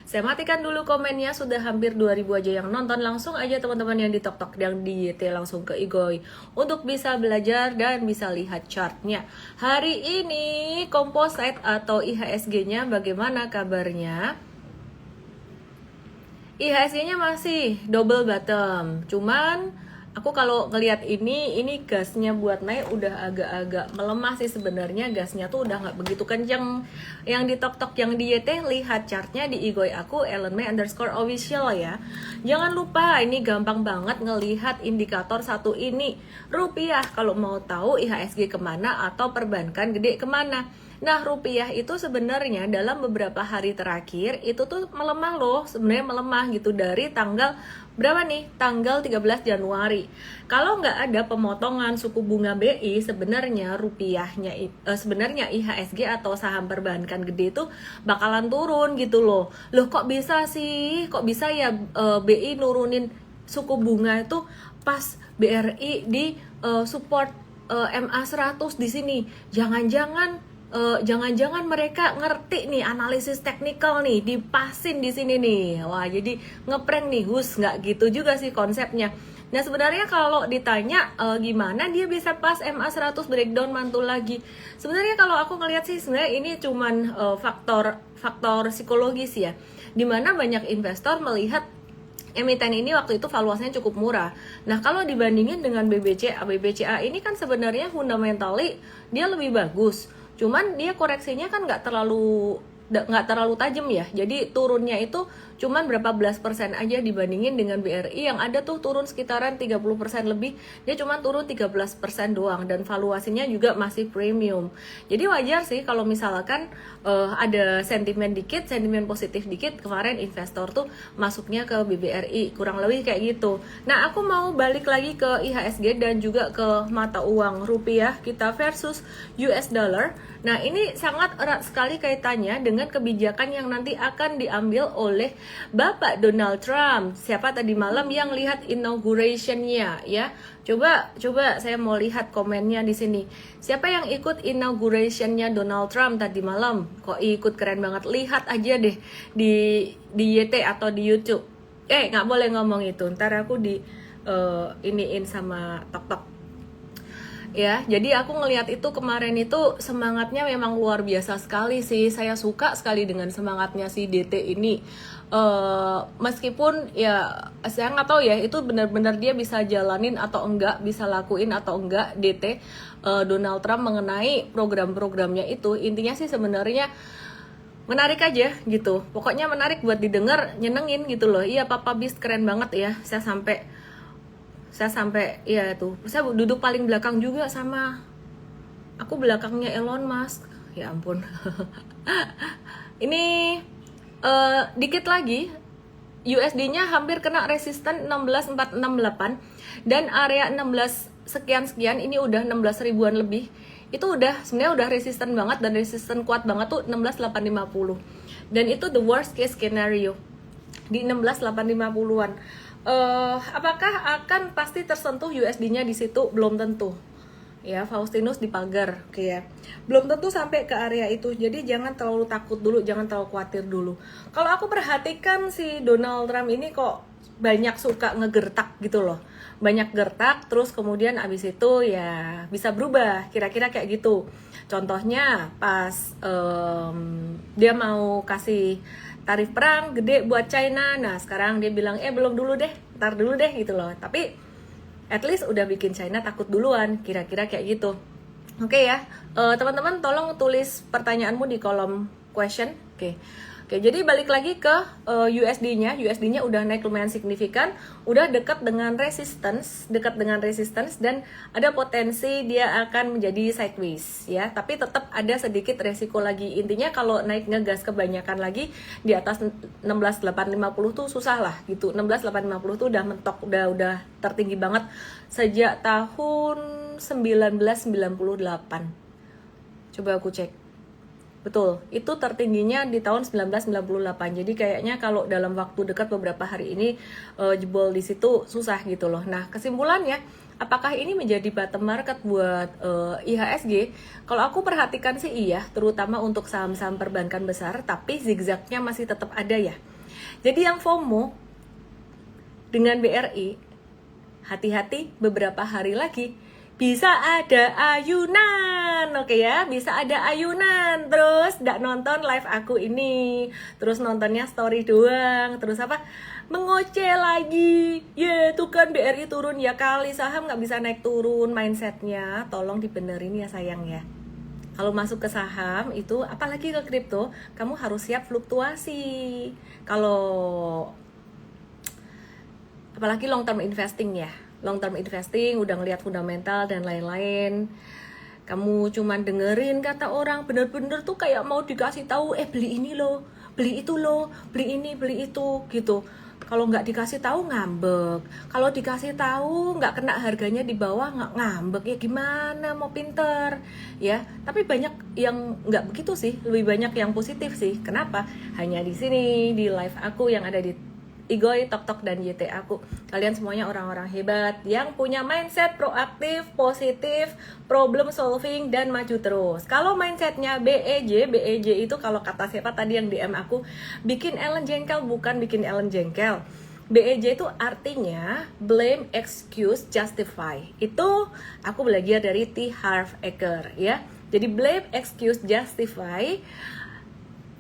Saya matikan dulu komennya, sudah hampir 2000 aja yang nonton. Langsung aja teman-teman yang di TokTok yang di YT langsung ke Igoy untuk bisa belajar dan bisa lihat chartnya. Hari ini composite atau IHSG-nya bagaimana kabarnya? IHSG-nya masih double bottom, cuman aku kalau ngelihat ini gasnya buat naik udah agak-agak melemah sih sebenarnya. Gasnya tuh udah nggak begitu kenceng. Yang di TokTok yang di YT lihat chartnya di Igoy aku @ellenmay_official ya. Jangan lupa ini gampang banget ngelihat indikator satu ini rupiah kalau mau tahu IHSG kemana atau perbankan gede kemana. Nah, rupiah itu sebenarnya dalam beberapa hari terakhir itu tuh melemah loh, sebenarnya melemah gitu dari tanggal berapa nih? Tanggal 13 Januari. Kalau nggak ada pemotongan suku bunga BI, sebenarnya rupiahnya sebenarnya IHSG atau saham perbankan gede itu bakalan turun gitu loh. Loh kok bisa sih? Kok bisa ya BI nurunin suku bunga itu pas BRI di support MA 100 di sini? Jangan-jangan mereka ngerti nih analisis teknikal nih, dipasin di sini nih. Wah, jadi ngeprank nih, nggak gitu juga sih konsepnya. Nah, sebenarnya kalau ditanya gimana dia bisa pas MA 100 breakdown mantul lagi. Sebenarnya kalau aku ngelihat sih sebenarnya ini cuman faktor psikologis ya. Dimana banyak investor melihat emiten ini waktu itu valuasinya cukup murah. Nah, kalau dibandingin dengan BBCA ini kan sebenarnya fundamentally dia lebih bagus. Cuman dia koreksinya kan nggak terlalu tajam ya. Jadi turunnya itu cuman berapa belas persen aja dibandingin dengan BRI yang ada tuh turun sekitaran 30% lebih. Dia cuman turun 13% doang dan valuasinya juga masih premium. Jadi wajar sih kalau misalkan ada sentimen positif dikit, kemarin investor tuh masuknya ke BBRI, kurang lebih kayak gitu. Nah, aku mau balik lagi ke IHSG dan juga ke mata uang rupiah kita versus US dollar. Nah, ini sangat erat sekali kaitannya dengan kebijakan yang nanti akan diambil oleh Bapak Donald Trump. Siapa tadi malam yang lihat inauguration-nya ya? Coba saya mau lihat komennya di sini. Siapa yang ikut inauguration-nya Donald Trump tadi malam? Kok ikut, keren banget. Lihat aja deh di YT atau di YouTube. Nggak boleh ngomong itu. Ntar aku iniin sama TokTok. Ya, jadi aku ngelihat itu kemarin itu semangatnya memang luar biasa sekali sih. Saya suka sekali dengan semangatnya si DT ini. Meskipun ya saya nggak tahu ya itu benar-benar dia bisa jalanin atau enggak, bisa lakuin atau enggak DT Donald Trump mengenai program-programnya itu. Intinya sih sebenarnya menarik aja gitu. Pokoknya menarik buat didengar, nyenengin gitu loh. Iya, Papa Beast keren banget ya. Saya sampai ya tuh, saya duduk paling belakang juga sama aku belakangnya Elon Musk. Ya ampun. Ini dikit lagi USD-nya hampir kena resisten 16468 dan area 16 sekian ini udah 16 ribuan lebih. Itu sebenarnya udah resisten banget dan resisten kuat banget tuh 16850. Dan itu the worst case scenario di 16850-an. Apakah akan pasti tersentuh USD-nya di situ? Belum tentu. Ya, Faustinus di pagar, oke ya. Belum tentu sampai ke area itu. Jadi jangan terlalu takut dulu, jangan terlalu khawatir dulu. Kalau aku perhatikan si Donald Trump ini kok banyak suka ngegertak gitu loh. Banyak gertak, terus kemudian abis itu ya bisa berubah, kira-kira kayak gitu. Contohnya pas dia mau kasih tarif perang gede buat China. Nah, sekarang dia bilang belum dulu deh, ntar dulu deh gitu loh. Tapi at least udah bikin China takut duluan, kira-kira kayak gitu. Oke ya, teman-teman tolong tulis pertanyaanmu di kolom question. Oke, jadi balik lagi ke USD-nya. USD-nya udah naik lumayan signifikan, udah dekat dengan resistance dan ada potensi dia akan menjadi sideways ya. Tapi tetap ada sedikit resiko lagi. Intinya kalau naik ngegas kebanyakan lagi di atas 16850 tuh susah lah gitu. 16850 tuh udah mentok, udah tertinggi banget sejak tahun 1998. Coba aku cek. Betul, itu tertingginya di tahun 1998. Jadi kayaknya kalau dalam waktu dekat beberapa hari ini jebol di situ susah gitu loh. Nah, kesimpulannya, apakah ini menjadi bottom market buat IHSG? Kalau aku perhatikan sih iya, terutama untuk saham-saham perbankan besar, tapi zigzagnya masih tetap ada ya. Jadi yang FOMO dengan BRI, hati-hati, beberapa hari lagi bisa ada ayunan, oke ya, bisa ada ayunan. Terus nggak nonton live aku ini, terus nontonnya story doang, terus apa, mengoceh lagi. Ya tuh kan BRI turun, ya kali saham nggak bisa naik turun. Mindsetnya tolong dibenerin ya sayang ya. Kalau masuk ke saham itu, apalagi ke kripto, kamu harus siap fluktuasi. Kalau apalagi long term investing ya, long term investing udah ngelihat fundamental dan lain-lain, kamu cuman dengerin kata orang, bener-bener tuh kayak mau dikasih tahu, beli ini loh, beli itu loh, beli ini, beli itu gitu. Kalau nggak dikasih tahu ngambek, kalau dikasih tahu nggak kena harganya di bawah nggak ngambek, ya gimana mau pinter ya. Tapi banyak yang nggak begitu sih, lebih banyak yang positif sih. Kenapa? Hanya di sini di live aku yang ada di Igoy, Tok Tok, dan YT aku. Kalian semuanya orang-orang hebat yang punya mindset proaktif, positif, problem solving, dan maju terus. Kalau mindsetnya BEJ itu kalau kata siapa tadi yang DM aku, bikin Ellen jengkel, bukan bikin Ellen jengkel. BEJ itu artinya blame, excuse, justify. Itu aku belajar dari T. Harv Eker ya. Jadi blame, excuse, justify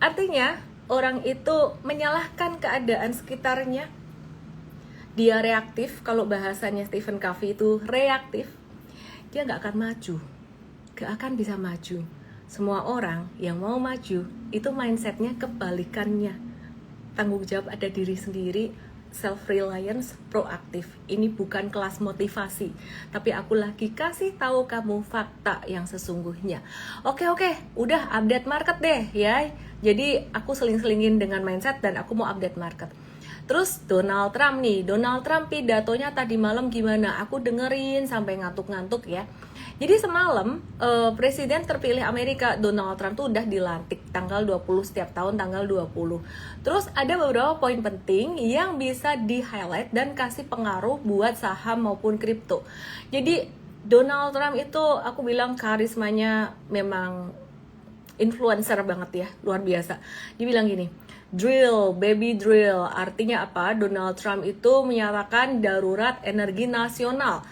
artinya orang itu menyalahkan keadaan sekitarnya. Dia reaktif, kalau bahasanya Stephen Covey itu reaktif. Dia nggak akan maju, nggak akan bisa maju. Semua orang yang mau maju, itu mindsetnya kebalikannya. Tanggung jawab ada diri sendiri, self-reliance, proaktif. Ini bukan kelas motivasi, tapi aku lagi kasih tahu kamu fakta yang sesungguhnya. Oke, udah update market deh ya. Jadi aku seling-selingin dengan mindset dan aku mau update market. Terus Donald Trump nih, Donald Trump pidatonya tadi malam gimana? Aku dengerin sampai ngantuk-ngantuk ya. Jadi semalam presiden terpilih Amerika Donald Trump tuh udah dilantik tanggal 20, setiap tahun tanggal 20. Terus ada beberapa poin penting yang bisa di-highlight dan kasih pengaruh buat saham maupun kripto. Jadi Donald Trump itu aku bilang karismanya memang influencer banget ya, luar biasa. Dia bilang gini, drill, baby drill. Artinya apa? Donald Trump itu menyatakan darurat energi nasional.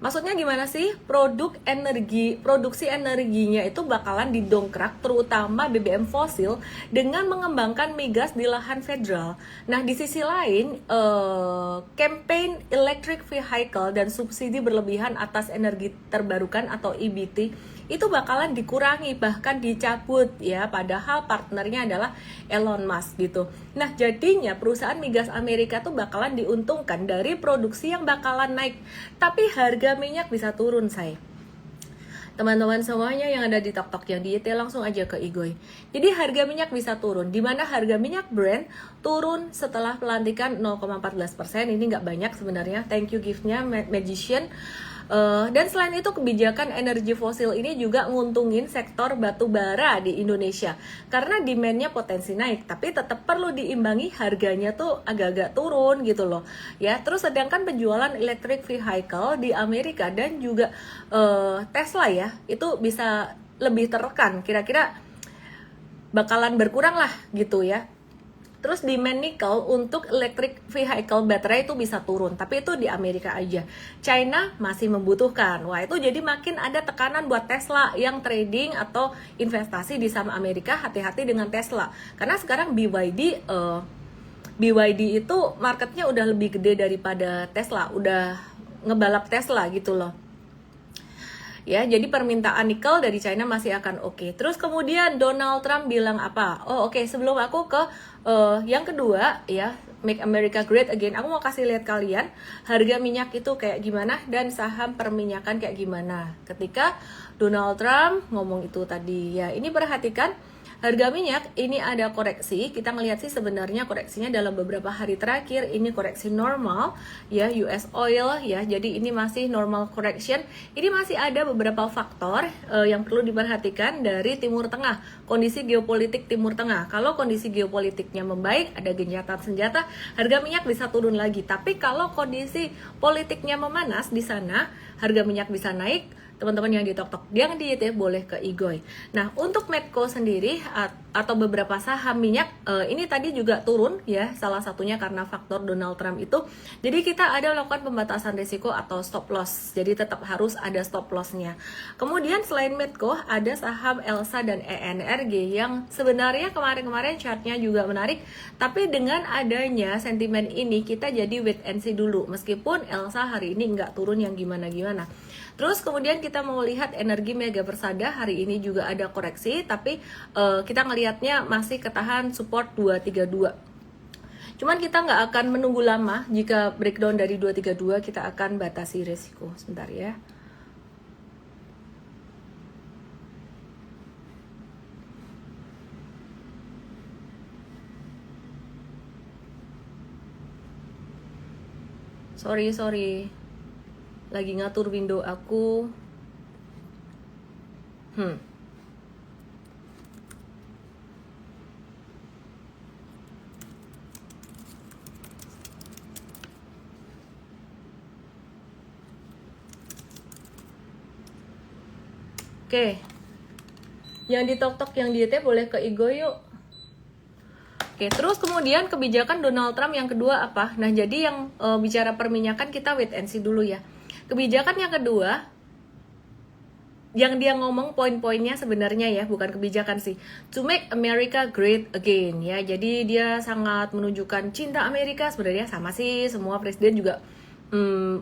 Maksudnya gimana sih? Produksi energinya itu bakalan didongkrak, terutama BBM fosil, dengan mengembangkan migas di lahan federal. Nah, di sisi lain, campaign electric vehicle dan subsidi berlebihan atas energi terbarukan atau EBT itu bakalan dikurangi, bahkan dicabut ya, padahal partnernya adalah Elon Musk gitu. Nah, jadinya perusahaan migas Amerika tuh bakalan diuntungkan dari produksi yang bakalan naik, tapi harga minyak bisa turun, say. Teman-teman semuanya yang ada di Tok Tok yang di YT langsung aja ke Igoy. Jadi harga minyak bisa turun, di mana harga minyak Brent turun setelah pelantikan 0,14%. Ini nggak banyak sebenarnya, thank you gift-nya Magician. Dan selain itu kebijakan energi fosil ini juga nguntungin sektor batu bara di Indonesia karena demand-nya potensi naik, tapi tetap perlu diimbangi harganya tuh agak-agak turun gitu loh ya. Terus sedangkan penjualan electric vehicle di Amerika dan juga Tesla ya itu bisa lebih tertekan, kira-kira bakalan berkurang lah gitu ya. Terus demand nikel untuk electric vehicle baterai itu bisa turun, tapi itu di Amerika aja. China masih membutuhkan. Wah, itu jadi makin ada tekanan buat Tesla yang trading atau investasi di saham Amerika. Hati-hati dengan Tesla. Karena sekarang BYD itu marketnya udah lebih gede daripada Tesla, udah ngebalap Tesla gitu loh. Ya, jadi permintaan nikel dari China masih akan oke. Terus kemudian Donald Trump bilang apa? Oh, oke, sebelum aku ke yang kedua ya, Make America Great Again, aku mau kasih lihat kalian harga minyak itu kayak gimana dan saham perminyakan kayak gimana ketika Donald Trump ngomong itu tadi ya. Ini perhatikan harga minyak ini ada koreksi. Kita ngelihat sih sebenarnya koreksinya dalam beberapa hari terakhir ini koreksi normal ya, US oil ya. Jadi ini masih normal correction. Ini masih ada beberapa faktor yang perlu diperhatikan dari Timur Tengah, kondisi geopolitik Timur Tengah. Kalau kondisi geopolitiknya membaik, ada gencatan senjata, harga minyak bisa turun lagi. Tapi kalau kondisi politiknya memanas di sana, harga minyak bisa naik. Teman-teman yang di Tok Tok, yang di YT boleh ke Igoy. Nah, untuk Medco sendiri atau beberapa saham minyak ini tadi juga turun ya, salah satunya karena faktor Donald Trump itu. Jadi kita ada melakukan pembatasan risiko atau stop loss, jadi tetap harus ada stop lossnya. Kemudian selain Medco ada saham Elsa dan ENRG yang sebenarnya kemarin-kemarin chartnya juga menarik, tapi dengan adanya sentimen ini kita jadi wait and see dulu, meskipun Elsa hari ini nggak turun yang gimana-gimana. Terus kemudian kita mau lihat energi Mega Persada hari ini juga ada koreksi, tapi kita ngelihatnya masih ketahan support 232. Cuman kita nggak akan menunggu lama, jika breakdown dari 232 kita akan batasi resiko. Sebentar ya. Sorry. Lagi ngatur window aku. Oke. Yang di tok-tok yang di ET boleh ke Igo yuk. Oke, terus kemudian kebijakan Donald Trump yang kedua apa? Nah, jadi yang bicara perminyakan kita wait and see dulu ya. Kebijakan yang kedua, yang dia ngomong poin-poinnya sebenarnya ya, bukan kebijakan sih. To make America great again ya. Jadi dia sangat menunjukkan cinta Amerika, sebenarnya sama sih, semua presiden juga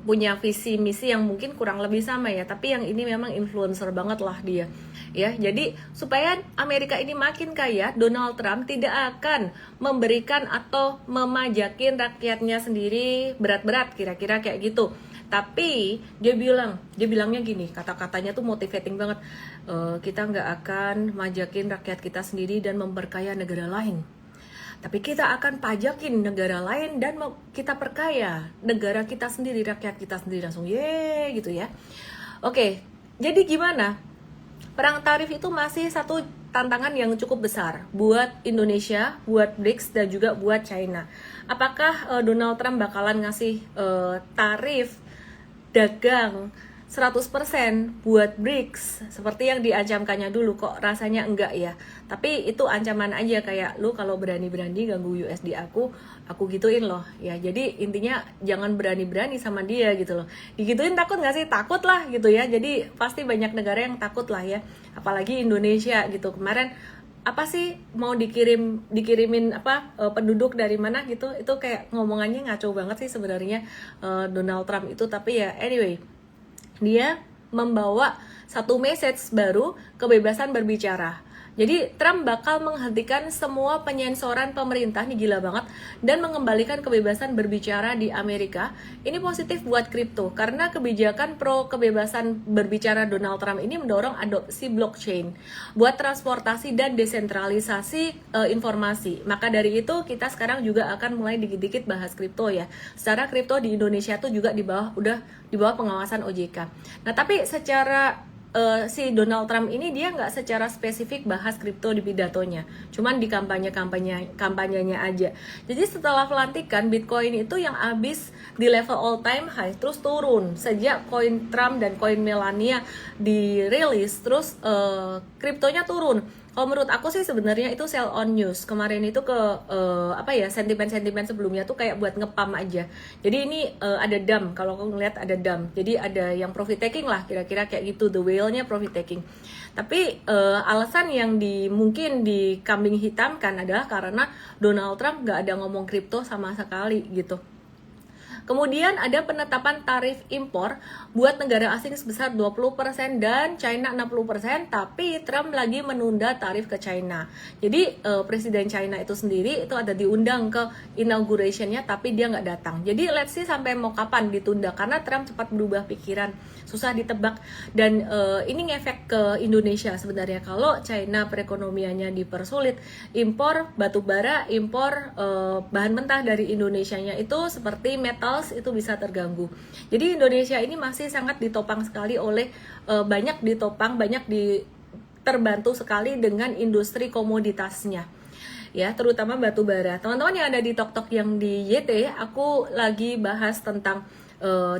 punya visi misi yang mungkin kurang lebih sama ya, tapi yang ini memang influencer banget lah dia ya. Jadi supaya Amerika ini makin kaya, Donald Trump tidak akan memberikan atau memajakin rakyatnya sendiri berat-berat, kira-kira kayak gitu. Tapi dia bilangnya gini, kata-katanya tuh motivating banget. Kita nggak akan majakin rakyat kita sendiri dan memperkaya negara lain, tapi kita akan pajakin negara lain dan kita perkaya negara kita sendiri, rakyat kita sendiri. Langsung ye gitu ya. Oke, jadi gimana? Perang tarif itu masih satu tantangan yang cukup besar buat Indonesia, buat BRICS, dan juga buat China. Apakah Donald Trump bakalan ngasih tarif dagang 100% buat BRICS seperti yang diancamkannya dulu? Kok rasanya enggak ya. Tapi itu ancaman aja, kayak lu kalau berani-berani ganggu USD aku gituin loh ya. Jadi intinya jangan berani-berani sama dia gitu loh. Digituin takut nggak sih? Takut lah gitu ya. Jadi pasti banyak negara yang takut lah ya, apalagi Indonesia gitu. Kemarin apa sih mau dikirimin penduduk dari mana gitu, itu kayak ngomongannya ngaco banget sih sebenarnya Donald Trump itu. Tapi ya anyway, dia membawa satu message baru, kebebasan berbicara. Jadi Trump bakal menghentikan semua penyensoran pemerintah, nih gila banget, dan mengembalikan kebebasan berbicara di Amerika. Ini positif buat kripto, karena kebijakan pro kebebasan berbicara Donald Trump ini mendorong adopsi blockchain buat transportasi dan desentralisasi informasi. Maka dari itu kita sekarang juga akan mulai dikit-dikit bahas kripto ya. Secara kripto di Indonesia tuh juga udah di bawah pengawasan OJK. Nah, tapi secara si Donald Trump ini dia nggak secara spesifik bahas kripto di pidatonya, cuman di kampanyenya aja. Jadi setelah pelantikan, Bitcoin itu yang habis di level all time high terus turun sejak koin Trump dan koin Melania dirilis, terus kriptonya turun. Kalau menurut aku sih sebenarnya itu sell on news. Kemarin itu ke sentimen-sentimen sebelumnya tuh kayak buat ngepam aja. Jadi ini ada dump, kalau aku ngeliat ada dump. Jadi ada yang profit taking lah, kira-kira kayak gitu, the whale-nya profit taking. Tapi alasan yang mungkin dikambing hitamkan adalah karena Donald Trump nggak ada ngomong kripto sama sekali gitu. Kemudian ada penetapan tarif impor buat negara asing sebesar 20% dan China 60%, tapi Trump lagi menunda tarif ke China. Jadi Presiden China itu sendiri itu ada diundang ke inaugurationnya, tapi dia nggak datang. Jadi let's see sampai mau kapan ditunda, karena Trump cepat berubah pikiran, susah ditebak. Dan ini ngefek ke Indonesia sebenarnya. Kalau China perekonomiannya dipersulit, impor batu bara, impor bahan mentah dari Indonesianya itu seperti metal itu bisa terganggu. Jadi Indonesia ini masih sangat ditopang sekali oleh banyak terbantu sekali dengan industri komoditasnya. Ya, terutama batu bara. Teman-teman yang ada di tok-tok yang di YT, aku lagi bahas tentang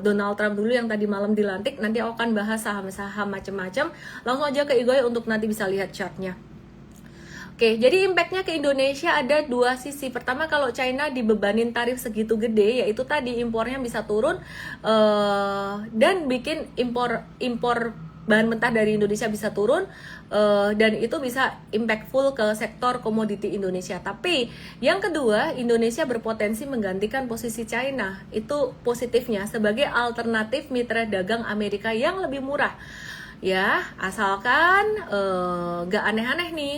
Donald Trump dulu yang tadi malam dilantik. Nanti aku akan bahas saham-saham macam-macam. Langsung aja ke Igoy untuk nanti bisa lihat chartnya. Oke, jadi impactnya ke Indonesia ada dua sisi. Pertama, kalau China dibebanin tarif segitu gede, yaitu tadi impornya bisa turun dan bikin impor bahan mentah dari Indonesia bisa turun, dan itu bisa impactful ke sektor komoditi Indonesia. Tapi yang kedua, Indonesia berpotensi menggantikan posisi China. Itu positifnya sebagai alternatif mitra dagang Amerika yang lebih murah. Ya, asalkan gak aneh-aneh nih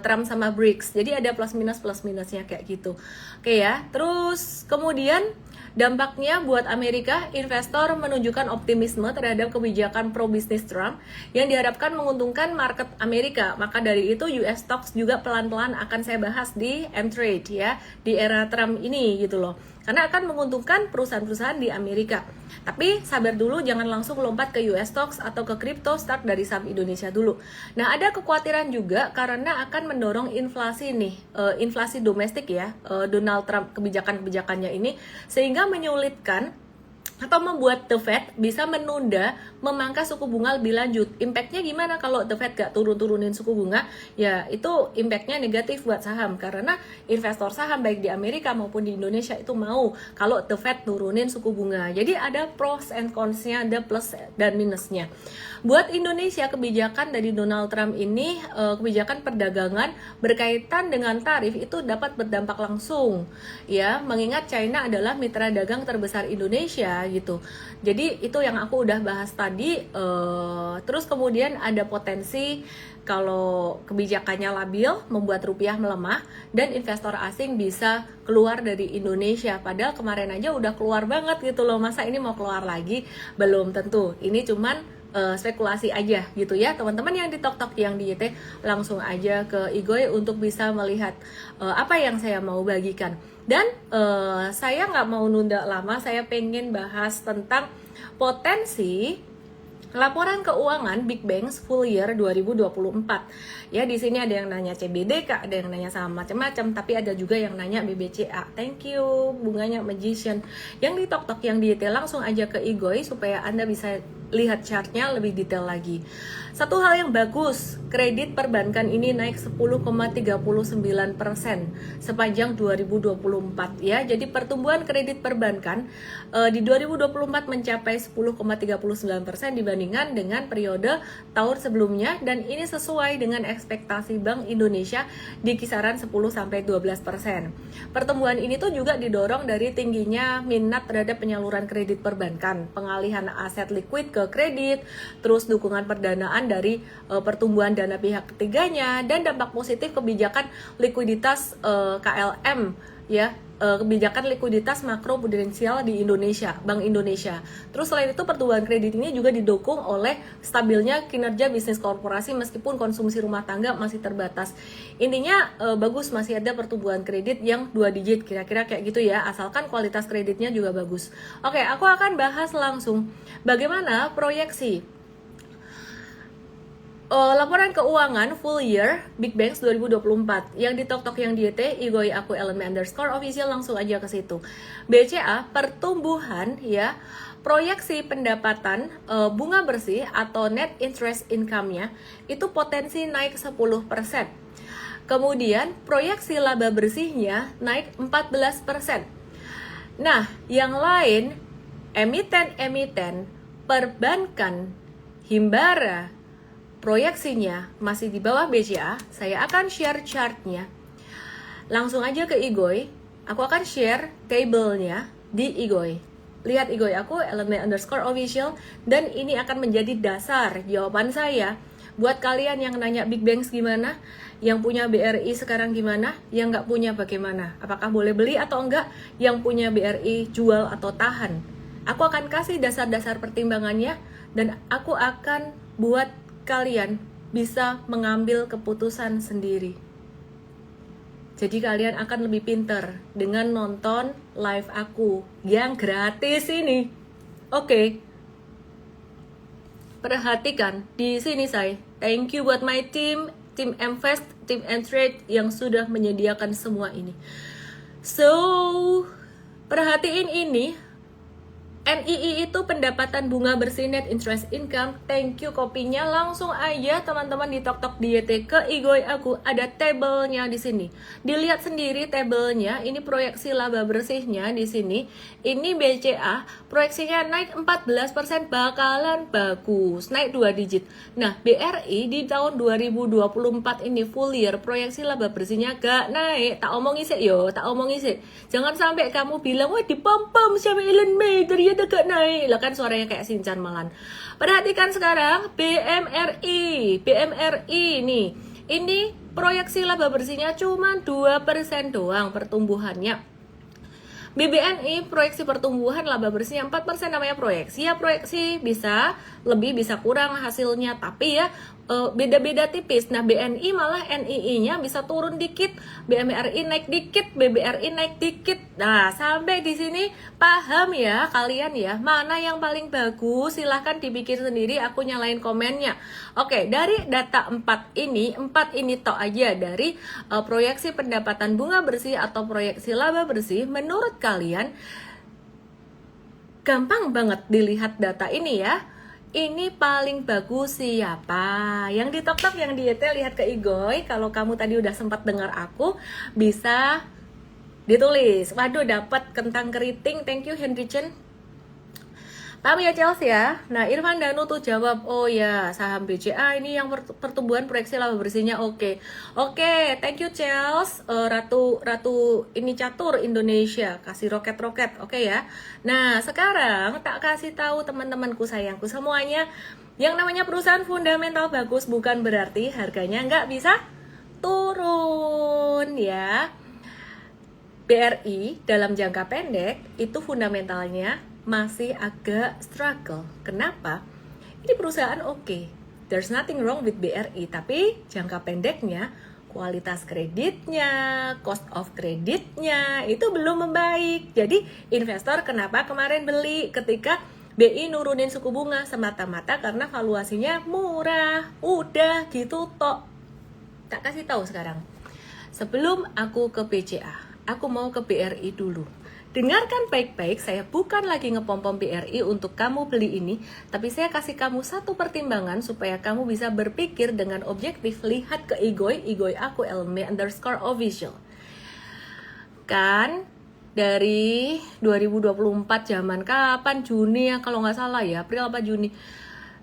Trump sama BRICS. Jadi ada plus minusnya kayak gitu. Oke ya. Terus kemudian dampaknya buat Amerika, investor menunjukkan optimisme terhadap kebijakan pro bisnis Trump yang diharapkan menguntungkan market Amerika. Maka dari itu US stocks juga pelan-pelan akan saya bahas di M-Trade ya, di era Trump ini gitu loh. Karena akan menguntungkan perusahaan-perusahaan di Amerika. Tapi sabar dulu, jangan langsung lompat ke US stocks atau ke crypto, start dari saham Indonesia dulu. Nah, ada kekhawatiran juga karena akan mendorong inflasi nih, inflasi domestik ya, Donald Trump kebijakan-kebijakannya ini, sehingga menyulitkan atau membuat The Fed bisa menunda memangkas suku bunga lebih lanjut. Impactnya gimana kalau The Fed gak turunin suku bunga? Ya itu impactnya negatif buat saham, karena investor saham baik di Amerika maupun di Indonesia itu mau kalau The Fed turunin suku bunga. Jadi ada pros and cons-nya, ada plus dan minusnya. Buat Indonesia, kebijakan dari Donald Trump ini, kebijakan perdagangan berkaitan dengan tarif itu dapat berdampak langsung ya, mengingat China adalah mitra dagang terbesar Indonesia gitu. Jadi itu yang aku udah bahas tadi. Terus kemudian ada potensi kalau kebijakannya labil membuat rupiah melemah dan investor asing bisa keluar dari Indonesia. Padahal kemarin aja udah keluar banget gitu loh, masa ini mau keluar lagi? Belum tentu. Ini cuman spekulasi aja gitu ya. Teman-teman yang di TokTok, yang di YT, langsung aja ke Igoy untuk bisa melihat apa yang saya mau bagikan. Dan saya nggak mau nunda lama, saya pengen bahas tentang potensi laporan keuangan Big Banks full year 2024. Ya, di sini ada yang nanya CBDK, ada yang nanya sama macam-macam, tapi ada juga yang nanya BBCA. Thank you, bunganya Magician. Yang di TokTok, yang di YT, langsung aja ke Igoy supaya Anda bisa lihat chartnya lebih detail lagi. Satu hal yang bagus, kredit perbankan ini naik 10,39% sepanjang 2024 ya. Jadi pertumbuhan kredit perbankan di 2024 mencapai 10,39% dibandingkan dengan periode tahun sebelumnya, dan ini sesuai dengan ekspektasi Bank Indonesia di kisaran 10-12%. Pertumbuhan ini tuh juga didorong dari tingginya minat terhadap penyaluran kredit perbankan, pengalihan aset likuid ke kredit, terus dukungan perdanaan dari pertumbuhan dana pihak ketiganya, dan dampak positif kebijakan likuiditas KLM ya, kebijakan likuiditas makro prudensial di Indonesia, Bank Indonesia. Terus selain itu, pertumbuhan kredit ini juga didukung oleh stabilnya kinerja bisnis korporasi meskipun konsumsi rumah tangga masih terbatas. Intinya bagus, masih ada pertumbuhan kredit yang 2 digit kira-kira kayak gitu ya, asalkan kualitas kreditnya juga bagus. Oke, aku akan bahas langsung bagaimana proyeksi laporan keuangan full year Big Banks 2024 yang di TokTok, yang di YT, Igoy aku _official, langsung aja ke situ. BCA pertumbuhan ya, proyeksi pendapatan bunga bersih atau net interest income-nya itu potensi naik 10%. Kemudian proyeksi laba bersihnya naik 14%. Nah, yang lain emiten-emiten perbankan Himbara proyeksinya masih di bawah BCA. Saya akan share chartnya. Langsung aja ke Igoy. Aku akan share table-nya di Igoy. Lihat Igoy aku _official, dan ini akan menjadi dasar jawaban saya. Buat kalian yang nanya Big Banks gimana, yang punya BRI sekarang gimana, yang nggak punya bagaimana, apakah boleh beli atau enggak, yang punya BRI jual atau tahan. Aku akan kasih dasar-dasar pertimbangannya, dan aku akan buat kalian bisa mengambil keputusan sendiri. Jadi kalian akan lebih pinter dengan nonton live aku yang gratis ini. Oke. Perhatikan di sini saya. Thank you buat my team Mvest, tim M-Trade yang sudah menyediakan semua ini. So, perhatiin ini. NII itu pendapatan bunga bersih net interest income. Thank you kopinya. Langsung aja teman-teman di Tok Diete ke Igoy aku, ada tabelnya di sini. Dilihat sendiri tabelnya. Ini proyeksi laba bersihnya di sini. Ini BCA proyeksinya naik 14%, bakalan bagus, naik 2 digit. Nah, BRI di tahun 2024 ini full year proyeksi laba bersihnya gak naik. Tak omong isi yo, tak omong isi. Jangan sampai kamu bilang, wah dipom-pom sama Elon May, ternyata gak naik. Lah kan suaranya kayak Sinchan malan. Perhatikan sekarang BMRI nih. Ini proyeksi laba bersihnya cuma 2% doang pertumbuhannya. BBNI proyeksi pertumbuhan laba bersihnya 4%, namanya proyeksi. Ya proyeksi bisa lebih bisa kurang hasilnya, tapi ya beda-beda tipis. Nah, BNI malah NII-nya bisa turun dikit, BMRI naik dikit, BBRI naik dikit. Nah, sampai di sini paham ya kalian ya, mana yang paling bagus? Silahkan dipikir sendiri, aku nyalain komennya. Oke, dari data 4 ini tok aja dari proyeksi pendapatan bunga bersih atau proyeksi laba bersih. Menurut kalian gampang banget dilihat data ini ya. Ini paling bagus siapa? Yang di Tok yang di YT lihat ke Igoy. Kalau kamu tadi udah sempat dengar aku, bisa ditulis. Waduh, dapat kentang keriting. Thank you Henry Chen. Paham ya Chelsea ya? Nah, Irfan Danu tuh jawab, oh ya saham BCA ini yang pertumbuhan proyeksi laba bersihnya oke. Oke, thank you Chelsea. Ratu ini catur Indonesia, kasih roket-roket, oke ya. Nah, sekarang tak kasih tahu teman-temanku sayangku semuanya, yang namanya perusahaan fundamental bagus bukan berarti harganya nggak bisa turun ya. BRI dalam jangka pendek itu fundamentalnya masih agak struggle. Kenapa? Ini perusahaan oke. There's nothing wrong with BRI, tapi jangka pendeknya kualitas kreditnya, cost of kreditnya itu belum membaik. Jadi investor kenapa kemarin beli ketika BI nurunin suku bunga semata-mata karena valuasinya murah. Udah gitu tok. Tak kasih tahu sekarang. Sebelum aku ke BCA, aku mau ke BRI dulu. Dengarkan baik-baik, saya bukan lagi ngepom-pom BRI untuk kamu beli ini, tapi saya kasih kamu satu pertimbangan supaya kamu bisa berpikir dengan objektif. Lihat ke Igoy aku @elme_official. Kan dari 2024 zaman kapan, Juni ya kalau nggak salah ya, April apa Juni.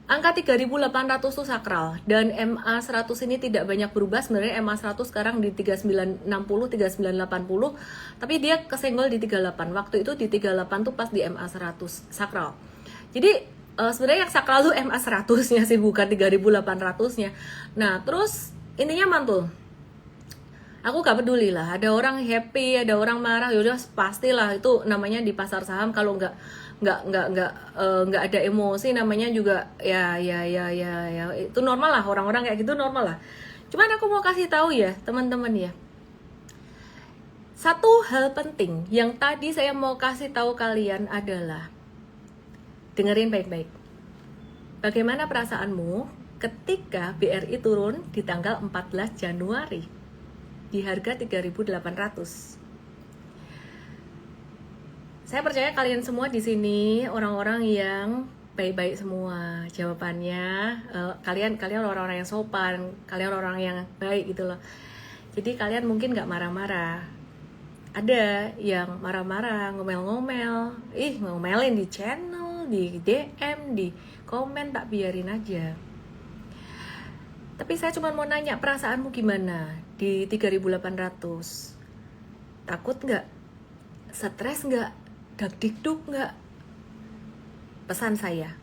Angka 3.800 itu sakral, dan MA100 ini tidak banyak berubah. Sebenarnya MA100 sekarang di 3960, 3980, tapi dia kesenggol di 38. Waktu itu di 38 tuh pas di MA100 sakral. Jadi sebenarnya yang sakral tuh MA100-nya sih, bukan 3.800-nya. Nah, terus intinya mantul. Aku gak peduli lah, ada orang happy, ada orang marah, yaudah pastilah itu namanya di pasar saham. Kalau nggak ada emosi namanya juga ya itu normal lah, orang-orang kayak gitu normal lah. Cuman aku mau kasih tahu ya teman-teman ya, satu hal penting yang tadi saya mau kasih tahu kalian adalah dengerin baik-baik. Bagaimana perasaanmu ketika BRI turun di tanggal 14 Januari di harga 3.800? Saya percaya kalian semua di sini orang-orang yang baik-baik semua jawabannya. Kalian orang-orang yang sopan, kalian orang yang baik gitu loh. Jadi kalian mungkin nggak marah-marah. Ada yang marah-marah, ngomel-ngomel, ngomelin di channel, di DM, di komen, tak biarin aja. Tapi saya cuma mau nanya, perasaanmu gimana di 3.800? Takut nggak? Stres nggak? Dak-dikduk nggak? Pesan saya,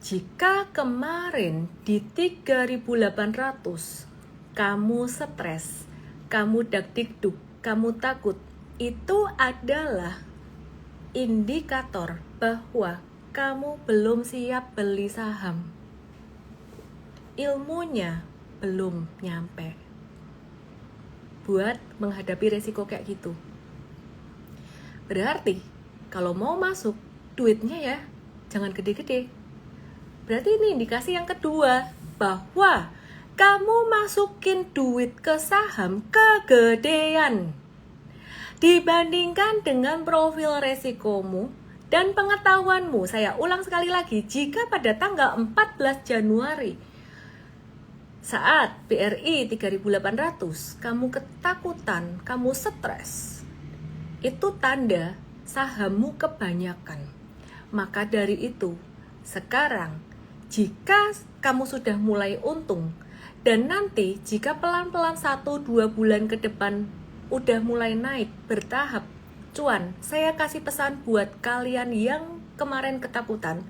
jika kemarin di 3.800 kamu stres, kamu dak-dikduk, kamu takut, itu adalah indikator bahwa kamu belum siap beli saham. Ilmunya belum nyampe buat menghadapi resiko kayak gitu. Berarti kalau mau masuk, duitnya ya jangan gede-gede. Berarti ini indikasi yang kedua, bahwa kamu masukin duit ke saham kegedean dibandingkan dengan profil resikomu Dan pengetahuanmu, saya ulang sekali lagi, jika pada tanggal 14 Januari saat BRI 3.800 kamu ketakutan, kamu stres, itu tanda sahammu kebanyakan. Maka dari itu, sekarang jika kamu sudah mulai untung, dan nanti jika pelan-pelan 1-2 bulan ke depan udah mulai naik bertahap cuan, saya kasih pesan buat kalian yang kemarin ketakutan.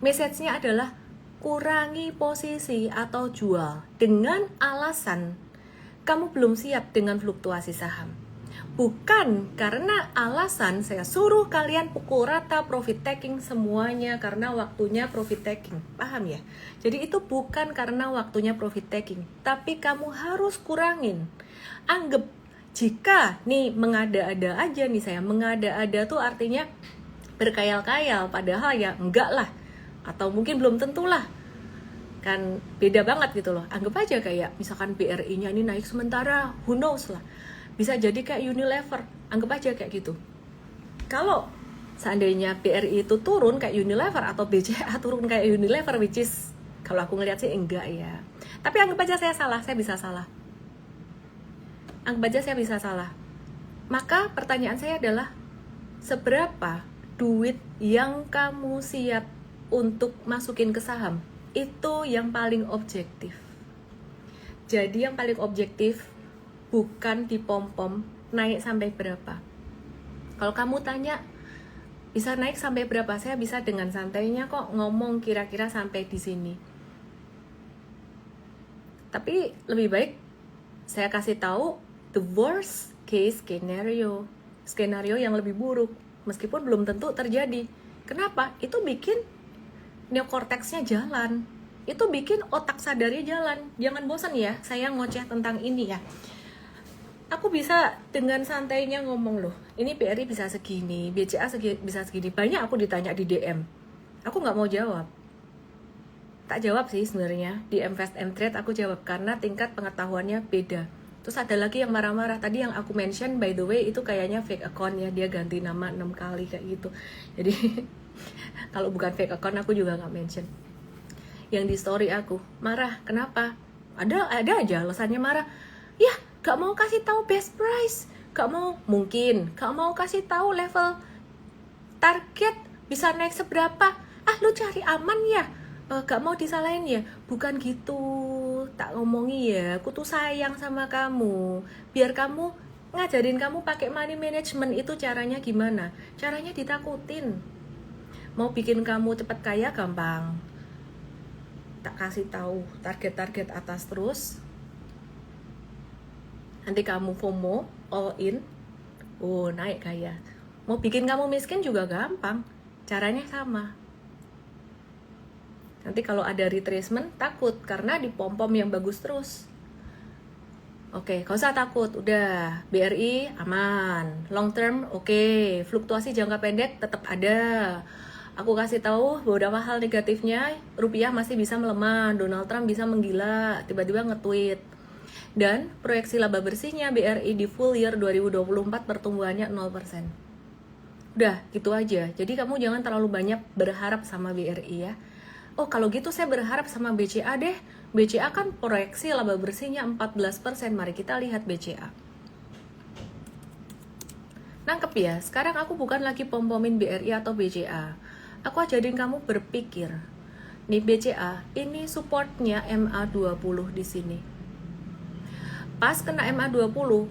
Message-nya adalah kurangi posisi atau jual dengan alasan kamu belum siap dengan fluktuasi saham. Bukan karena alasan saya suruh kalian pukul rata profit taking semuanya karena waktunya profit taking. Paham ya? Jadi itu bukan karena waktunya profit taking, tapi kamu harus kurangin. Anggap jika nih mengada-ada aja nih, saya mengada-ada tuh artinya berkayal-kayal, padahal ya enggak lah, atau mungkin belum tentulah, kan beda banget gitu loh. Anggap aja kayak misalkan BRI-nya ini naik sementara, who knows lah, bisa jadi kayak Unilever, anggap aja kayak gitu. Kalau seandainya BRI itu turun kayak Unilever atau BCA turun kayak Unilever, which is kalau aku ngeliat sih enggak ya, tapi anggap aja saya salah, saya bisa salah, anggap aja saya bisa salah. Maka pertanyaan saya adalah, seberapa duit yang kamu siap untuk masukin ke saham? Itu yang paling objektif. Jadi yang paling objektif bukan di pom-pom naik sampai berapa. Kalau kamu tanya bisa naik sampai berapa, saya bisa dengan santainya kok ngomong kira-kira sampai di sini. Tapi lebih baik saya kasih tahu the worst case skenario yang lebih buruk, meskipun belum tentu terjadi. Kenapa? Itu bikin neokorteksnya jalan, itu bikin otak sadarnya jalan. Jangan bosan ya saya ngoceh tentang ini ya. Aku bisa dengan santainya ngomong loh, ini BRI bisa segini, BCA bisa segini. Banyak aku ditanya di DM, aku nggak mau jawab. Tak jawab sih sebenarnya, di Invest and Trade aku jawab karena tingkat pengetahuannya beda. Terus ada lagi yang marah-marah, tadi yang aku mention by the way itu kayaknya fake account ya, dia ganti nama 6 kali kayak gitu. Jadi kalau bukan fake account aku juga nggak mention. Yang di story aku marah, kenapa? Ada aja alasannya marah. Ya, gak mau kasih tahu best price, gak mau kasih tahu level target bisa naik seberapa. Ah, lu cari aman ya, gak mau disalahin ya. Bukan gitu, tak ngomongi ya, aku tuh sayang sama kamu, biar kamu ngajarin kamu pakai money management itu caranya gimana. Caranya ditakutin. Mau bikin kamu cepat kaya gampang, tak kasih tahu target-target atas terus, nanti kamu FOMO, all in, naik kaya. Mau bikin kamu miskin juga gampang, caranya sama. Nanti kalau ada retracement takut karena di pom-pom yang bagus terus. Oke, gak usah takut, udah BRI aman, long term oke, fluktuasi jangka pendek tetap ada. Aku kasih tahu beberapa hal negatifnya, rupiah masih bisa melemah, Donald Trump bisa menggila, tiba-tiba nge-tweet. Dan proyeksi laba bersihnya BRI di full year 2024 pertumbuhannya 0%. Udah, gitu aja. Jadi kamu jangan terlalu banyak berharap sama BRI ya. Oh, kalau gitu saya berharap sama BCA deh. BCA kan proyeksi laba bersihnya 14%. Mari kita lihat BCA. Nangkep ya? Sekarang aku bukan lagi pom-pomin BRI atau BCA. Aku ajarin kamu berpikir. Nih BCA, ini supportnya MA20 di sini. Pas kena MA20,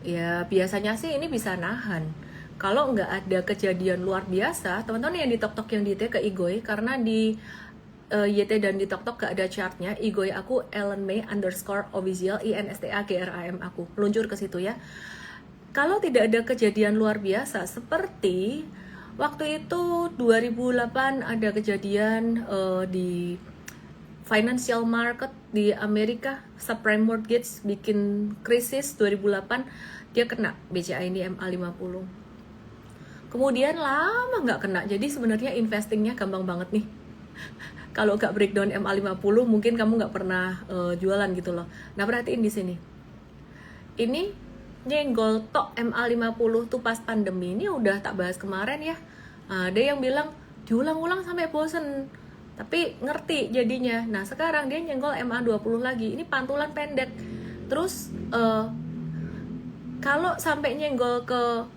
ya biasanya sih ini bisa nahan. Kalau nggak ada kejadian luar biasa, teman-teman yang di TokTok yang di ke Igoy, karena di YT dan di TokTok gak ada chartnya. Igoy aku Ellen May _ official INSTAGRAM aku meluncur ke situ ya. Kalau tidak ada kejadian luar biasa seperti waktu itu 2008 ada kejadian di financial market di Amerika, subprime mortgage bikin krisis 2008, dia kena BCA ini MA50. Kemudian lama nggak kena, jadi sebenarnya investingnya gampang banget nih. Kalau nggak breakdown MA50 mungkin kamu nggak pernah jualan gitu loh. Nah perhatiin di sini, ini nyenggol tok MA50 tuh pas pandemi, ini udah tak bahas kemarin ya. Ada yang bilang diulang-ulang sampai bosen, tapi ngerti jadinya. Nah sekarang dia nyenggol MA20 lagi, ini pantulan pendek. Terus kalau sampai nyenggol ke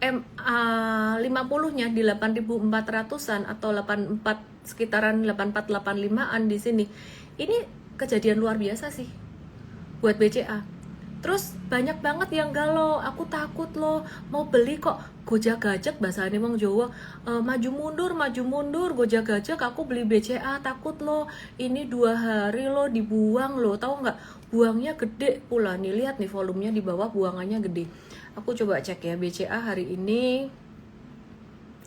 MA50-nya di 8.400-an atau 84, sekitaran 8485-an di sini. Ini kejadian luar biasa sih buat BCA. Terus banyak banget yang galau, aku takut loh, mau beli kok gojak-gajak, bahasanya wong Jawa, maju mundur, gojak-gajak, aku beli BCA, takut loh, ini 2 hari loh dibuang loh, tahu nggak? Buangnya gede pula nih, lihat nih volumenya di bawah, buangannya gede. Aku coba cek ya, BCA hari ini,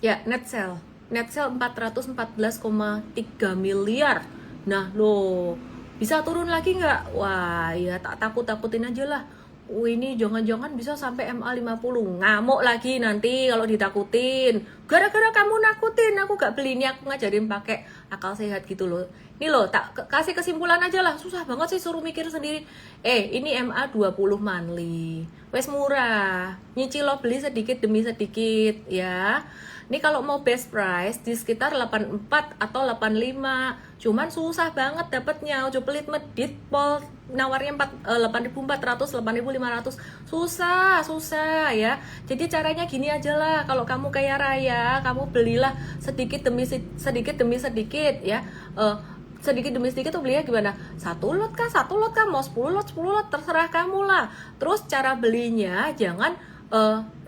ya net sale 414,3 miliar. Nah loh, bisa turun lagi nggak? Wah ya tak takut-takutin aja lah. Ini jangan-jangan bisa sampai MA50. Ngamuk lagi nanti kalau ditakutin. Gara-gara kamu nakutin, aku gak beli. Ini aku ngajarin pakai akal sehat gitu loh. Ini loh, tak kasih kesimpulan aja lah. Susah banget sih suruh mikir sendiri. Ini MA20 monthly. Wes murah. Nyicil lo beli sedikit demi sedikit ya. Ini kalau mau best price di sekitar 84 atau 85. Cuman susah banget dapatnya. Udah pelit medit pol nawarnya 8.400, 8.500. Susah ya. Jadi caranya gini aja lah. Kalau kamu kaya raya, kamu belilah sedikit demi sedikit ya. Sedikit demi sedikit tuh belinya gimana? Satu lot kah, mau 10 lot, terserah kamu lah. Terus cara belinya jangan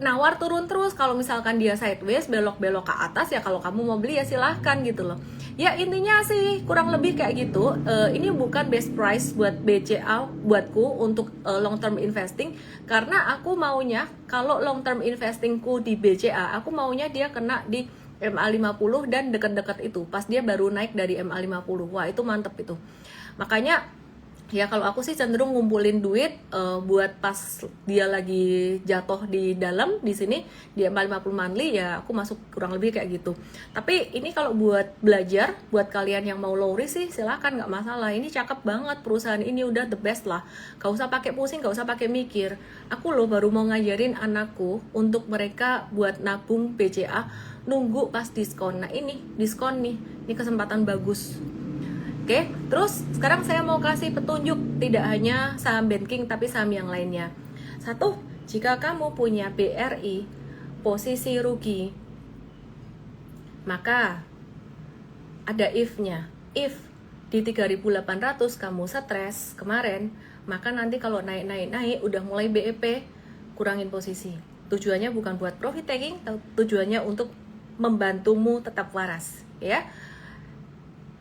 nawar turun terus. Kalau misalkan dia sideways, belok-belok ke atas, ya kalau kamu mau beli ya silahkan gitu loh. Ya intinya sih kurang lebih kayak gitu. Ini bukan best price buat BCA buatku untuk long term investing, karena aku maunya kalau long term investingku di BCA, aku maunya dia kena di MA50 dan dekat-dekat itu, pas dia baru naik dari MA50. Wah itu mantep itu. Makanya ya kalau aku sih cenderung ngumpulin duit buat pas dia lagi jatuh di dalam di sini di MA50 monthly, ya aku masuk kurang lebih kayak gitu. Tapi ini kalau buat belajar, buat kalian yang mau low risk sih silakan, nggak masalah. Ini cakep banget perusahaan ini, udah the best lah. Gak usah pakai pusing, gak usah pakai mikir. Aku loh baru mau ngajarin anakku untuk mereka buat nabung BCA, nunggu pas diskon. Nah ini diskon nih, ini kesempatan bagus. Oke, terus sekarang saya mau kasih petunjuk, tidak hanya saham banking tapi saham yang lainnya. Satu, jika kamu punya BRI posisi rugi, maka ada if-nya. If di 3.800 kamu stres kemarin, maka nanti kalau naik udah mulai BEP, kurangin posisi. Tujuannya bukan buat profit taking, tujuannya untuk membantumu tetap waras, ya.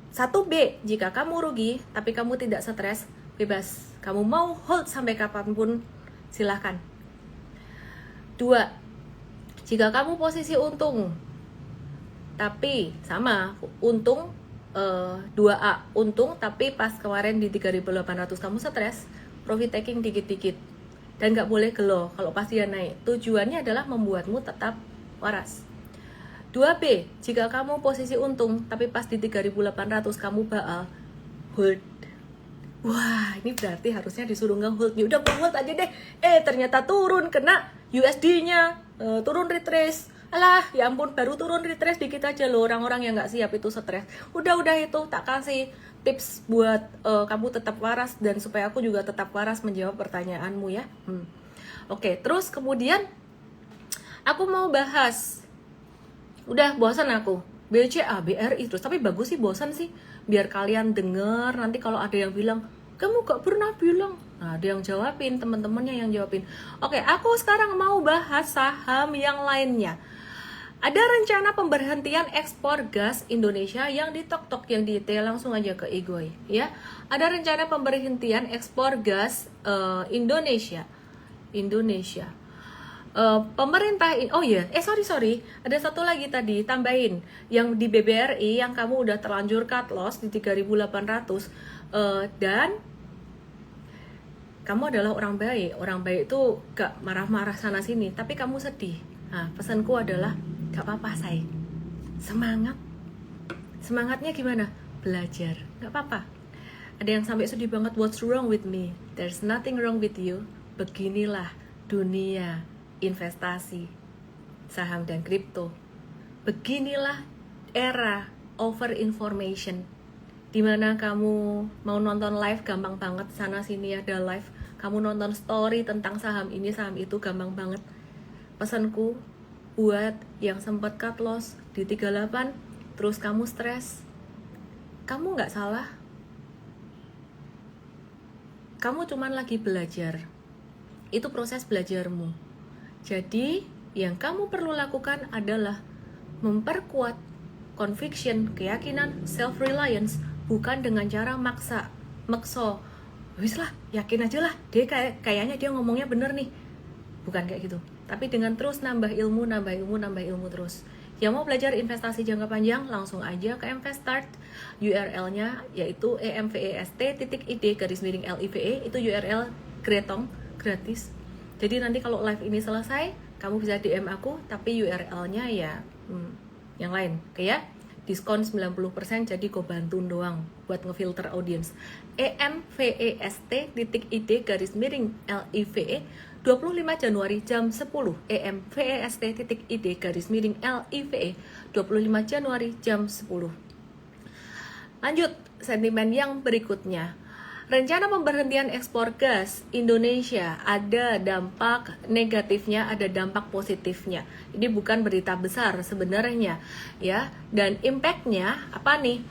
1B, jika kamu rugi tapi kamu tidak stres, bebas. Kamu mau hold sampai kapanpun, silahkan. 2, jika kamu posisi untung, tapi sama, untung 2A, untung tapi pas kemarin di 3.800 kamu stres, profit taking dikit-dikit. Dan gak boleh gelo kalau pas dia naik. Tujuannya adalah membuatmu tetap waras. 2B, jika kamu posisi untung tapi pas di 3.800 kamu baal, hold. Wah, ini berarti harusnya disuruh nge-hold. Ya udah hold aja deh. Ternyata turun, kena USD-nya, turun retrace. Alah, ya ampun, baru turun retrace dikit aja loh. Orang-orang yang nggak siap itu stres. Udah itu tak kasih tips buat kamu tetap waras, dan supaya aku juga tetap waras menjawab pertanyaanmu ya. Oke, terus kemudian aku mau bahas. Udah bosan aku BCA, BRI terus, tapi bagus sih, bosan sih. Biar kalian denger, nanti kalau ada yang bilang kamu gak pernah bilang, nah ada yang jawabin, teman-temannya yang jawabin. Oke, aku sekarang mau bahas saham yang lainnya. Ada rencana pemberhentian ekspor gas Indonesia yang di tok-tok, yang detail langsung aja ke Igoy ya. Ada rencana pemberhentian ekspor gas Indonesia. Pemerintah sorry, ada satu lagi tadi tambahin yang di BBRI yang kamu udah terlanjur cut loss di 3.800 dan kamu adalah orang baik itu gak marah-marah sana sini, tapi kamu sedih. Nah, pesanku adalah gak apa-apa say, semangatnya gimana? Belajar, gak apa-apa. Ada yang sampai sedih banget, what's wrong with me? There's nothing wrong with you. Beginilah dunia investasi, saham dan kripto. Beginilah era over information, dimana kamu mau nonton live gampang banget, sana sini ada live. Kamu nonton story tentang saham ini saham itu gampang banget. Pesanku buat yang sempat cut loss di 38 terus kamu stres, kamu nggak salah, kamu cuman lagi belajar. Itu proses belajarmu. Jadi yang kamu perlu lakukan adalah memperkuat conviction, keyakinan, self-reliance, bukan dengan cara makso. Wis lah, yakin aja lah, kayaknya dia ngomongnya bener nih. Bukan kayak gitu. Tapi dengan terus nambah ilmu terus. Yang mau belajar investasi jangka panjang, langsung aja ke Investstart. URL-nya yaitu emvest.id/live, itu URL Gretong, gratis. Jadi nanti kalau live ini selesai, kamu bisa DM aku, tapi URL-nya ya yang lain, oke ya? Diskon 90%, jadi gue bantu doang buat ngefilter audience. emvest.id/live 25 Januari jam 10. emvest.id/live 25 Januari jam 10. Lanjut, sentimen yang berikutnya. Rencana pemberhentian ekspor gas Indonesia, ada dampak negatifnya, ada dampak positifnya. Ini bukan berita besar sebenarnya ya. Dan impactnya apa nih?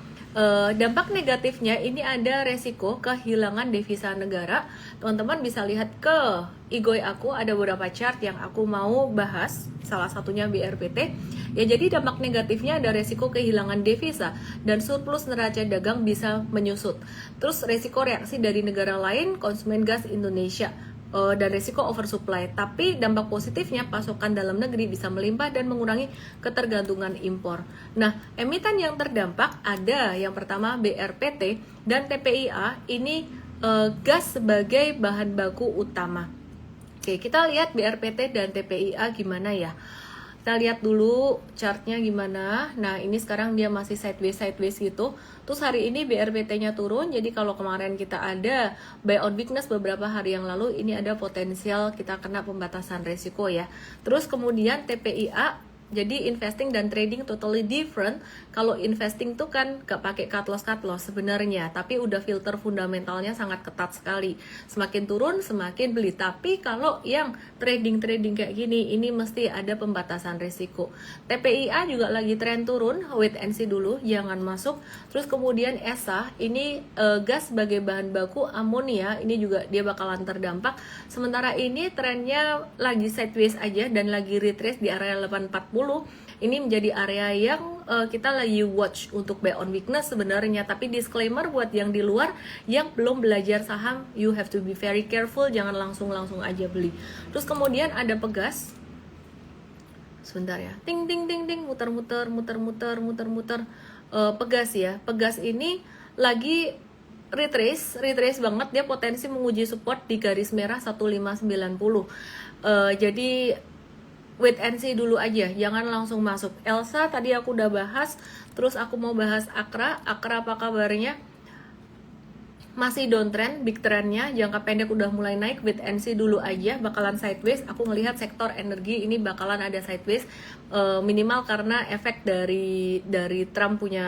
Dampak negatifnya ini ada resiko kehilangan devisa negara. Teman-teman bisa lihat ke Igoy aku, ada beberapa chart yang aku mau bahas, salah satunya BRPT. Ya, jadi dampak negatifnya ada resiko kehilangan devisa dan surplus neraca dagang bisa menyusut. Terus resiko reaksi dari negara lain konsumen gas Indonesia, dan resiko oversupply. Tapi dampak positifnya pasokan dalam negeri bisa melimpah dan mengurangi ketergantungan impor. Nah, emiten yang terdampak ada yang pertama BRPT dan TPIA, ini gas sebagai bahan baku utama. Oke, kita lihat BRPT dan TPIA gimana ya. Kita lihat dulu chartnya gimana. Nah, ini sekarang dia masih sideways gitu. Terus hari ini BRPT-nya turun. Jadi kalau kemarin kita ada buy on weakness beberapa hari yang lalu, ini ada potensial kita kena pembatasan resiko ya. Terus kemudian TPIA, jadi investing dan trading totally different. Kalau investing tuh kan gak pakai cut loss sebenarnya, tapi udah filter fundamentalnya sangat ketat sekali. Semakin turun semakin beli. Tapi kalau yang trading kayak gini, ini mesti ada pembatasan risiko. TPIA juga lagi tren turun, wait and see dulu, jangan masuk. Terus kemudian ESA, ini gas sebagai bahan baku amonia, ini juga dia bakalan terdampak. Sementara ini trennya lagi sideways aja dan lagi retrace di area 840. Ini menjadi area yang kita lagi watch untuk buy on weakness sebenarnya. Tapi disclaimer buat yang di luar yang belum belajar saham, you have to be very careful, jangan langsung aja beli. Terus kemudian ada Pegas, sebentar ya, ting muter-muter. Pegas ya, Pegas ini lagi retrace banget, dia potensi menguji support di garis merah 1590. Jadi wait and see dulu aja, jangan langsung masuk. Elsa tadi aku udah bahas, terus aku mau bahas Akra apa kabarnya? Masih downtrend, big trendnya, jangka pendek udah mulai naik, wait and see dulu aja, bakalan sideways. Aku ngelihat sektor energi ini bakalan ada sideways, minimal karena efek dari Trump punya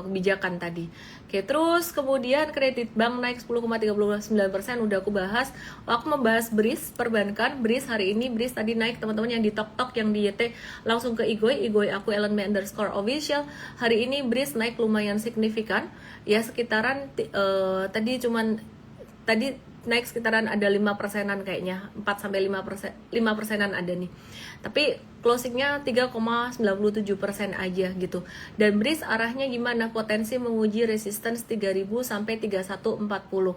kebijakan tadi. Oke, terus kemudian kredit bank naik 10,39%, udah aku bahas. Aku membahas BRIS, perbankan. BRIS hari ini, BRIS tadi naik, teman-teman yang di TokTok, yang di YT, langsung ke Igoy aku @LNME_official. Hari ini BRIS naik lumayan signifikan, ya sekitaran tadi naik sekitaran ada 5%-an kayaknya, 4-5% ada nih. Tapi closingnya 3,97% aja gitu. Dan BRIS arahnya gimana? Potensi menguji resistance 3000 sampai 3140.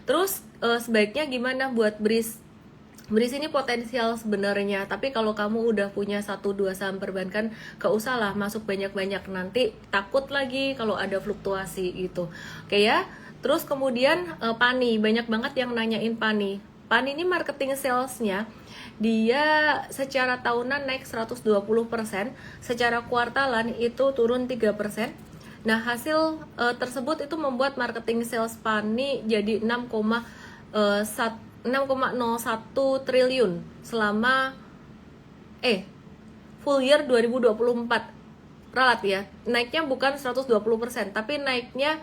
Terus sebaiknya gimana buat BRIS? BRIS ini potensial sebenarnya, tapi kalau kamu udah punya 1-2 saham perbankan, gak usah lah masuk banyak-banyak, nanti takut lagi kalau ada fluktuasi gitu. Oke ya. Terus kemudian Pani, banyak banget yang nanyain Pani. Pani ini marketing salesnya dia secara tahunan naik 120%, secara kuartalan itu turun 3%. Nah, hasil tersebut itu membuat marketing sales Pani jadi 6,01 triliun selama full year 2024. ralat ya, naiknya bukan 120%, tapi naiknya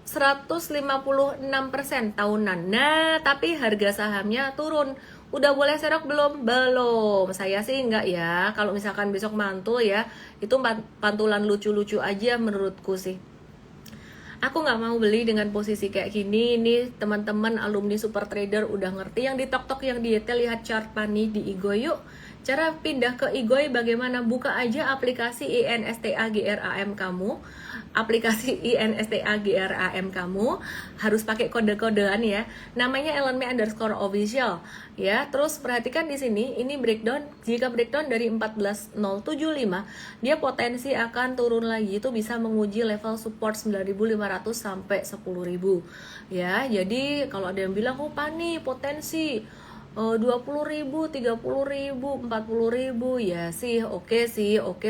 156% tahunan. Nah, tapi harga sahamnya turun. Udah boleh serok belum? Belum. Saya sih enggak ya. Kalau misalkan besok mantul ya, itu pantulan lucu-lucu aja menurutku sih. Aku nggak mau beli dengan posisi kayak gini. Ini teman-teman alumni super trader udah ngerti. Yang di TokTok, yang di YT, lihat chart pani di Igoy yuk. Cara pindah ke Igoy bagaimana? Buka aja aplikasi INSTAGRAM kamu. Aplikasi INSTAGRAM kamu harus pakai kode-kodean ya. Namanya @elonme_official ya. Terus perhatikan di sini, ini breakdown. Jika breakdown dari 14.075, dia potensi akan turun lagi, itu bisa menguji level support 9.500 sampai 10.000 ya. Jadi kalau ada yang bilang oh pani potensi 20.000, 30.000, 40.000 ya sih oke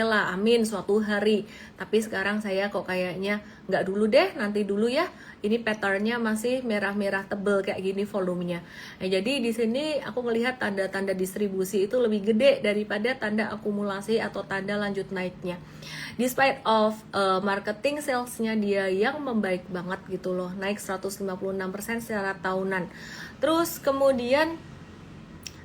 lah, amin suatu hari. Tapi sekarang saya kok kayaknya nggak dulu deh, nanti dulu ya. Ini patternnya masih merah-merah tebel kayak gini volumenya. Nah, jadi di sini aku melihat tanda-tanda distribusi itu lebih gede daripada tanda akumulasi atau tanda lanjut naiknya. Despite of marketing salesnya dia yang membaik banget gitu loh, naik 156% secara tahunan. Terus kemudian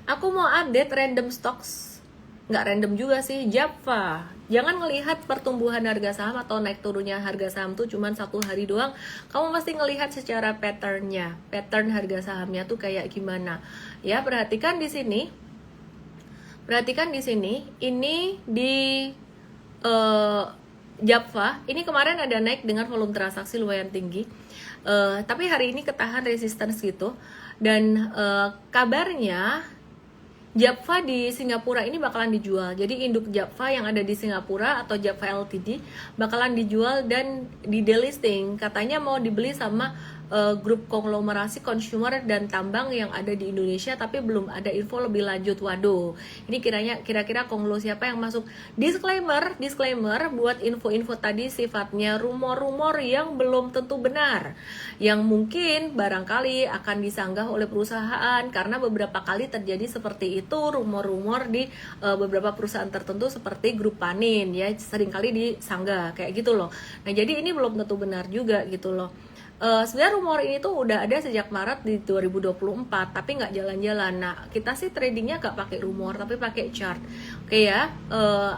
aku mau update random stocks, nggak random juga sih, Java. Jangan ngelihat pertumbuhan harga saham atau naik turunnya harga saham tuh cuman satu hari doang. Kamu mesti ngelihat secara patternnya, pattern harga sahamnya tuh kayak gimana. Ya perhatikan di sini, ini di Java, ini kemarin ada naik dengan volume transaksi lumayan tinggi. Tapi hari ini ketahan resistance gitu. Dan kabarnya Java di Singapura ini bakalan dijual. Jadi induk Java yang ada di Singapura atau Java Ltd bakalan dijual dan di delisting. Katanya mau dibeli sama grup konglomerasi consumer dan tambang yang ada di Indonesia, tapi belum ada info lebih lanjut. Waduh, ini kira-kira konglo siapa yang masuk? Disclaimer buat info-info tadi sifatnya rumor-rumor yang belum tentu benar, yang mungkin barangkali akan disanggah oleh perusahaan karena beberapa kali terjadi seperti itu, rumor-rumor di beberapa perusahaan tertentu seperti grup Panin ya, seringkali disanggah kayak gitu loh. Nah, jadi ini belum tentu benar juga gitu loh. Sebenarnya rumor ini tuh udah ada sejak Maret di 2024, tapi nggak jalan-jalan. Nah, kita sih tradingnya nggak pakai rumor, tapi pakai chart. Oke ya,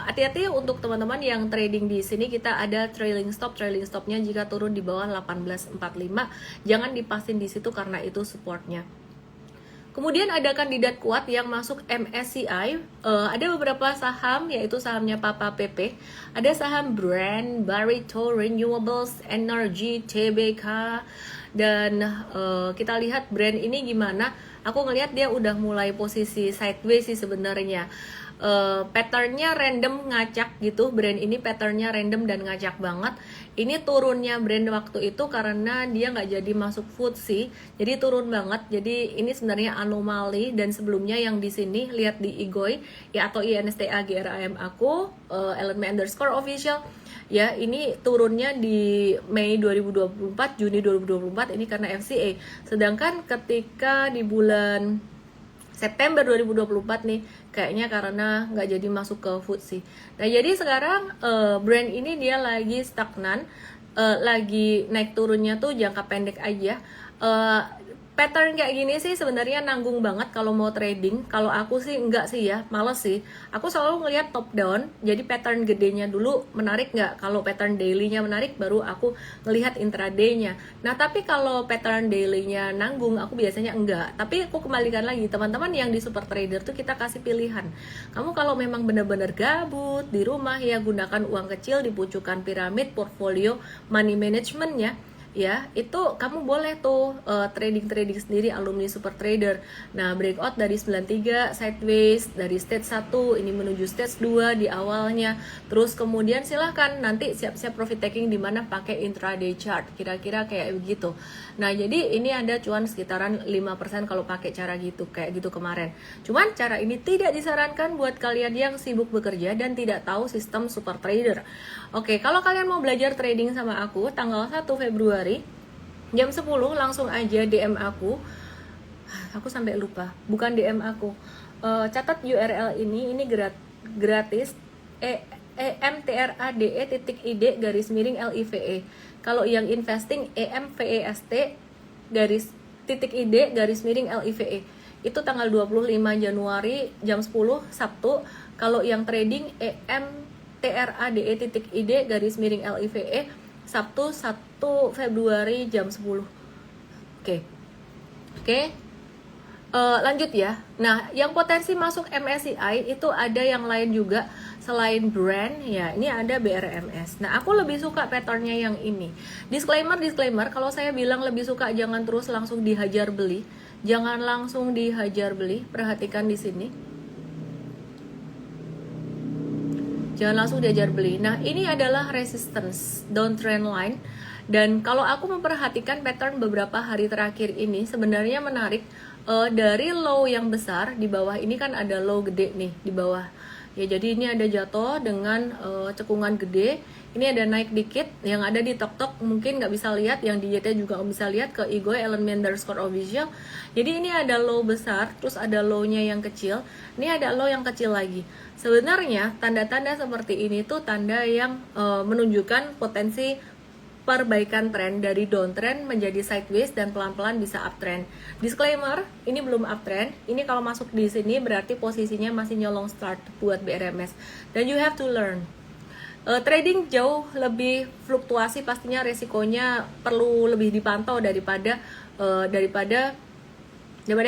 hati-hati untuk teman-teman yang trading di sini. Kita ada trailing stopnya jika turun di bawah 1845, jangan dipasin di situ karena itu supportnya. Kemudian ada kandidat kuat yang masuk MSCI, ada beberapa saham, yaitu sahamnya Papa PP, ada saham Brand, Barito, Renewables, Energy, TBK, dan kita lihat Brand ini gimana. Aku ngelihat dia udah mulai posisi sideways sih sebenarnya. Patternnya random ngacak gitu, Brand ini patternnya random dan ngacak banget. Ini turunnya Brand waktu itu karena dia nggak jadi masuk FTSE, jadi turun banget. Jadi ini sebenarnya anomali, dan sebelumnya yang di sini lihat di Igoy ya atau INSTAGRAM aku @elonme_official ya, ini turunnya di Mei 2024, Juni 2024 ini karena FCA. Sedangkan ketika di bulan September 2024 nih kayaknya karena nggak jadi masuk ke FTSE. Nah, jadi sekarang Brand ini dia lagi stagnan, lagi naik turunnya tuh jangka pendek aja. Pattern kayak gini sih sebenarnya nanggung banget kalau mau trading. Kalau aku sih enggak sih ya, males sih. Aku selalu ngelihat top down, jadi pattern gedenya dulu menarik nggak. Kalau pattern dailynya menarik, baru aku ngelihat intraday-nya. Nah, tapi kalau pattern dailynya nanggung, aku biasanya enggak. Tapi aku kembalikan lagi, teman-teman yang di super trader tuh kita kasih pilihan. Kamu kalau memang benar-benar gabut di rumah ya, gunakan uang kecil di pucukan piramid portfolio money management-nya. Ya, itu kamu boleh tuh trading sendiri alumni super trader. Nah, breakout dari 93 sideways dari stage 1 ini menuju stage 2 di awalnya. Terus kemudian silahkan nanti siap-siap profit taking di mana pakai intraday chart. Kira-kira kayak begitu. Nah, jadi ini ada cuan sekitaran 5% kalau pakai cara gitu, kayak gitu kemarin. Cuman cara ini tidak disarankan buat kalian yang sibuk bekerja dan tidak tahu sistem super trader. Oke, kalau kalian mau belajar trading sama aku tanggal 1 Februari jam 10 langsung aja DM aku. Aku sampai lupa, bukan DM aku. Catat URL ini gratis. EMTRADE.ID garis miring LIVE. Kalau yang investing EMVEST garis titik ID garis miring LIVE. Itu tanggal 25 Januari jam 10 Sabtu. Kalau yang trading EMTRADE.ID garis miring LIVE Sabtu 1 Februari jam 10. Oke. Lanjut ya. Nah, yang potensi masuk MSCI itu ada yang lain juga selain brand ya. Ini ada BRMS. Nah, aku lebih suka patternnya yang ini. Disclaimer, kalau saya bilang lebih suka, jangan terus langsung dihajar beli. Jangan langsung dihajar beli. Perhatikan di sini. Jangan langsung dihajar beli. Nah, ini adalah resistance downtrend line. Dan kalau aku memperhatikan pattern beberapa hari terakhir ini sebenarnya menarik. Dari low yang besar di bawah ini kan ada low gede nih di bawah ya, jadi ini ada jatuh dengan cekungan gede, ini ada naik dikit, yang ada di tok mungkin nggak bisa lihat, yang di YT juga nggak bisa lihat ke Igoy Ellen_Score Official. Jadi ini ada low besar, terus ada low-nya yang kecil, ini ada low yang kecil lagi. Sebenarnya tanda-tanda seperti ini tuh tanda yang menunjukkan potensi perbaikan tren dari downtrend menjadi sideways dan pelan-pelan bisa uptrend. Disclaimer, ini belum uptrend. Ini kalau masuk di sini berarti posisinya masih nyolong start buat BRMS. Dan you have to learn. Trading jauh lebih fluktuasi, pastinya resikonya perlu lebih dipantau daripada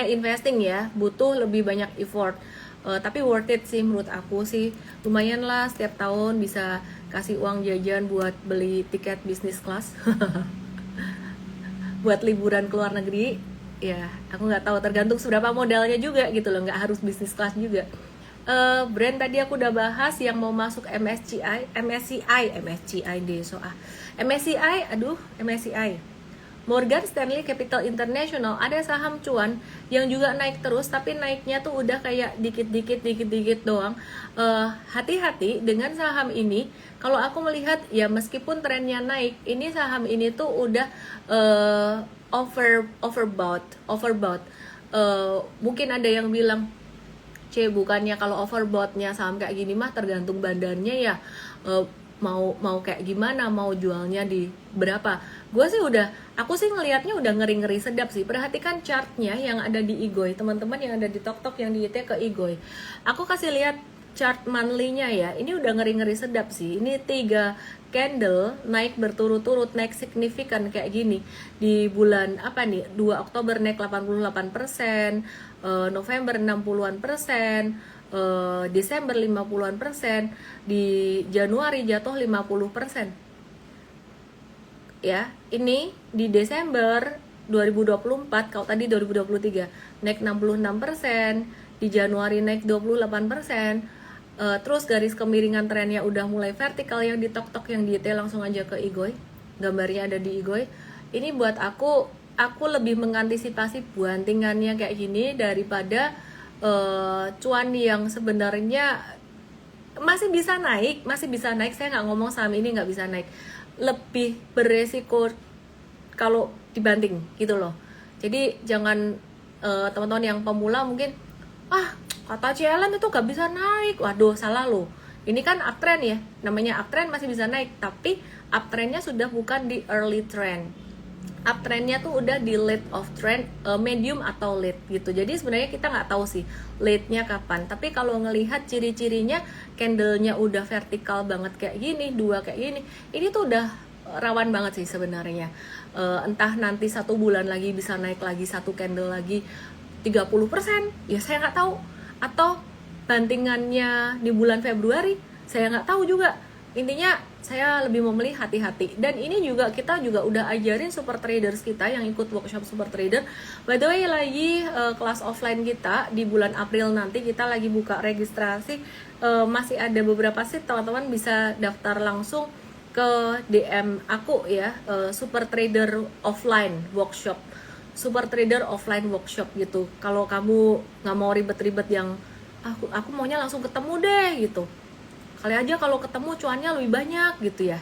investing ya. Butuh lebih banyak effort. Tapi worth it sih menurut aku sih. Lumayan lah setiap tahun bisa kasih uang jajan buat beli tiket bisnis kelas. Buat liburan ke luar negeri. Ya, aku nggak tahu, tergantung seberapa modalnya juga gitu loh, nggak harus bisnis kelas juga. Brand tadi aku udah bahas yang mau masuk MSCI. Morgan Stanley Capital International, ada saham cuan yang juga naik terus, tapi naiknya tuh udah kayak dikit-dikit doang. Hati-hati dengan saham ini. Kalau aku melihat ya, meskipun trennya naik, ini saham ini tuh udah overbought. Mungkin ada yang bilang, bukannya kalau overboughtnya saham kayak gini mah tergantung badannya ya, mau kayak gimana, mau jualnya di berapa. Aku sih ngelihatnya udah ngeri-ngeri sedap sih. Perhatikan chartnya yang ada di Igoy, teman-teman yang ada di Tok yang di YT ke Igoy. Aku kasih lihat chart monthly-nya ya. Ini udah ngeri-ngeri sedap sih. Ini 3 candle naik berturut-turut, naik signifikan kayak gini. Di bulan 2 Oktober naik 88%, November 60-an%, Desember 50-an%, di Januari jatuh 50%. Ya, ini di Desember 2024, kalau tadi 2023 naik 66%, di Januari naik 28%. Terus garis kemiringan trennya udah mulai vertikal yang di Tok yang di YT, langsung aja ke Igoy. Gambarnya ada di Igoy. Ini buat aku lebih mengantisipasi buantingannya kayak gini daripada cuan yang sebenarnya masih bisa naik. Saya nggak ngomong saham ini nggak bisa naik, lebih beresiko kalau dibanting gitu loh. Jadi jangan teman-teman yang pemula mungkin kata CLN itu gak bisa naik, waduh salah loh. Ini kan uptrend ya, namanya uptrend masih bisa naik, tapi uptrendnya sudah bukan di early trend. Uptrendnya tuh udah di late of trend, medium atau late gitu. Jadi sebenarnya kita nggak tahu sih late-nya kapan. Tapi kalau ngelihat ciri-cirinya, candle-nya udah vertikal banget kayak gini, 2 kayak gini, ini tuh udah rawan banget sih sebenarnya. Entah nanti 1 bulan lagi bisa naik lagi 1 candle lagi 30%, ya saya nggak tahu. Atau bantingannya di bulan Februari, saya nggak tahu juga. Intinya saya lebih memilih hati-hati. Dan ini juga kita juga udah ajarin super traders kita yang ikut workshop super trader. By the way, lagi kelas offline kita di bulan April nanti kita lagi buka registrasi. Masih ada beberapa seat, teman-teman bisa daftar langsung ke DM aku ya, super trader offline workshop. Super trader offline workshop gitu. Kalau kamu nggak mau ribet-ribet yang aku maunya langsung ketemu deh gitu. Kali aja kalau ketemu cuannya lebih banyak gitu ya.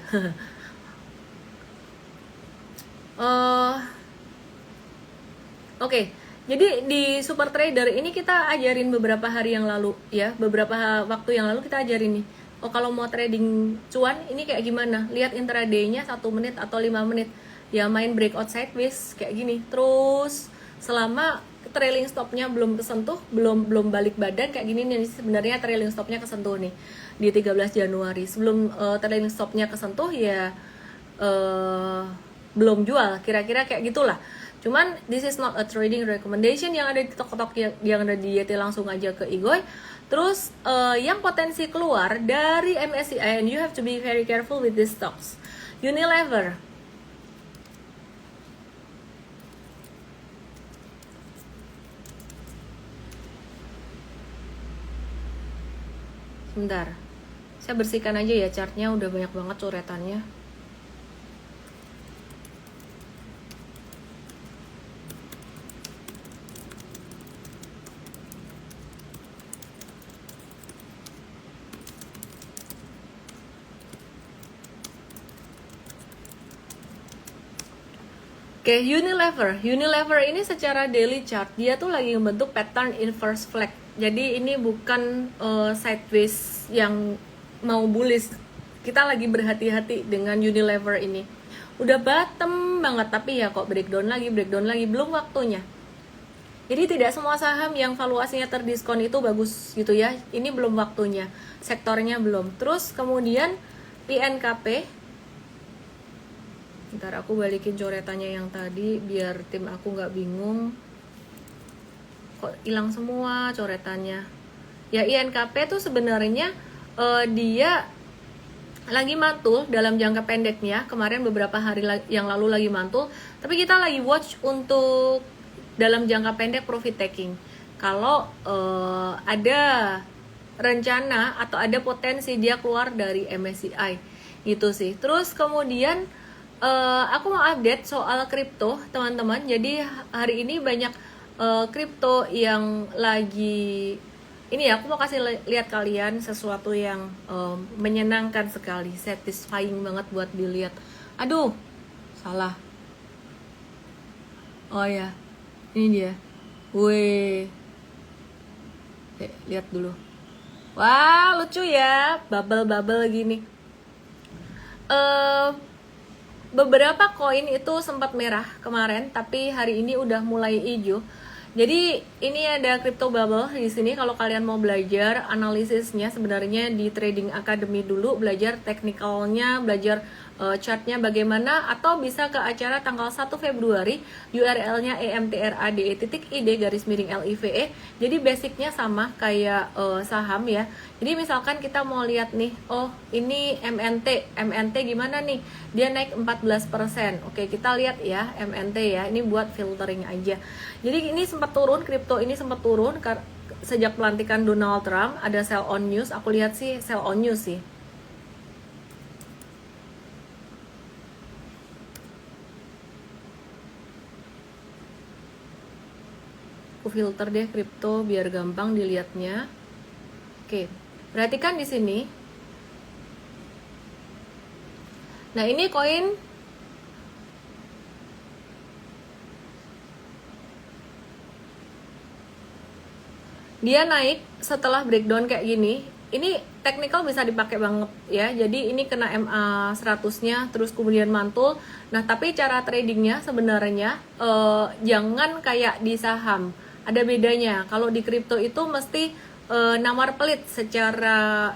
Oke. Jadi di super trader ini kita ajarin beberapa hari yang lalu ya, beberapa waktu yang lalu kita ajarin nih. oh kalau mau trading cuan ini kayak gimana, lihat intraday-nya 1 menit atau 5 menit ya, main breakout sideways kayak gini terus selama trailing stopnya belum kesentuh, belum balik badan kayak gini nih. Sebenarnya trailing stopnya kesentuh nih di 13 Januari. Sebelum trailing stopnya kesentuh ya belum jual, kira-kira kayak gitulah. Cuman this is not a trading recommendation yang ada di tok-tok yang ada di YT, langsung aja ke Igoy. Terus yang potensi keluar dari MSCI, and you have to be very careful with these stocks. Unilever. Bentar, saya bersihkan aja ya chartnya, udah banyak banget coretannya. Oke, Unilever ini secara daily chart dia tuh lagi membentuk pattern inverse flag. Jadi ini bukan sideways yang mau bullish. Kita lagi berhati-hati dengan Unilever ini. Udah bottom banget tapi ya kok breakdown lagi, belum waktunya. Jadi tidak semua saham yang valuasinya terdiskon itu bagus gitu ya. Ini belum waktunya, sektornya belum. Terus kemudian INKP. Ntar aku balikin coretannya yang tadi biar tim aku nggak bingung. Kok hilang semua coretannya? Ya INKP tuh sebenarnya dia lagi mantul dalam jangka pendeknya. Kemarin beberapa hari yang lalu lagi mantul. Tapi kita lagi watch untuk dalam jangka pendek profit taking. Kalau ada rencana atau ada potensi dia keluar dari MSCI gitu sih. Terus kemudian aku mau update soal kripto teman-teman. Jadi hari ini banyak kripto yang lagi ini ya, aku mau kasih lihat kalian sesuatu yang menyenangkan sekali, satisfying banget buat dilihat. Aduh, salah. Oh ya, ini dia. Wih, lihat dulu. Wah, lucu ya, bubble gini. Beberapa koin itu sempat merah kemarin, tapi hari ini udah mulai hijau. Jadi ini ada crypto bubble di sini. Kalau kalian mau belajar analisisnya, sebenarnya di Trading Academy dulu, belajar teknikalnya, belajar chartnya bagaimana, atau bisa ke acara tanggal 1 Februari, URL-nya emtrade.id_live. Jadi basicnya sama kayak saham ya. Jadi misalkan kita mau lihat nih, oh ini MNT gimana nih? Dia naik 14%. Oke, kita lihat ya MNT ya. Ini buat filtering aja. Jadi ini sempat turun, kripto ini sempat turun sejak pelantikan Donald Trump. Ada sell on news. Aku lihat sih sell on news sih. Aku filter deh kripto biar gampang dilihatnya. Oke, perhatikan di sini. Nah, ini koin dia naik setelah breakdown kayak gini. Ini technical bisa dipakai banget ya. Jadi ini kena MA 100-nya terus kemudian mantul. Nah, tapi cara tradingnya sebenarnya jangan kayak di saham. Ada bedanya. Kalau di kripto itu mesti namar pelit secara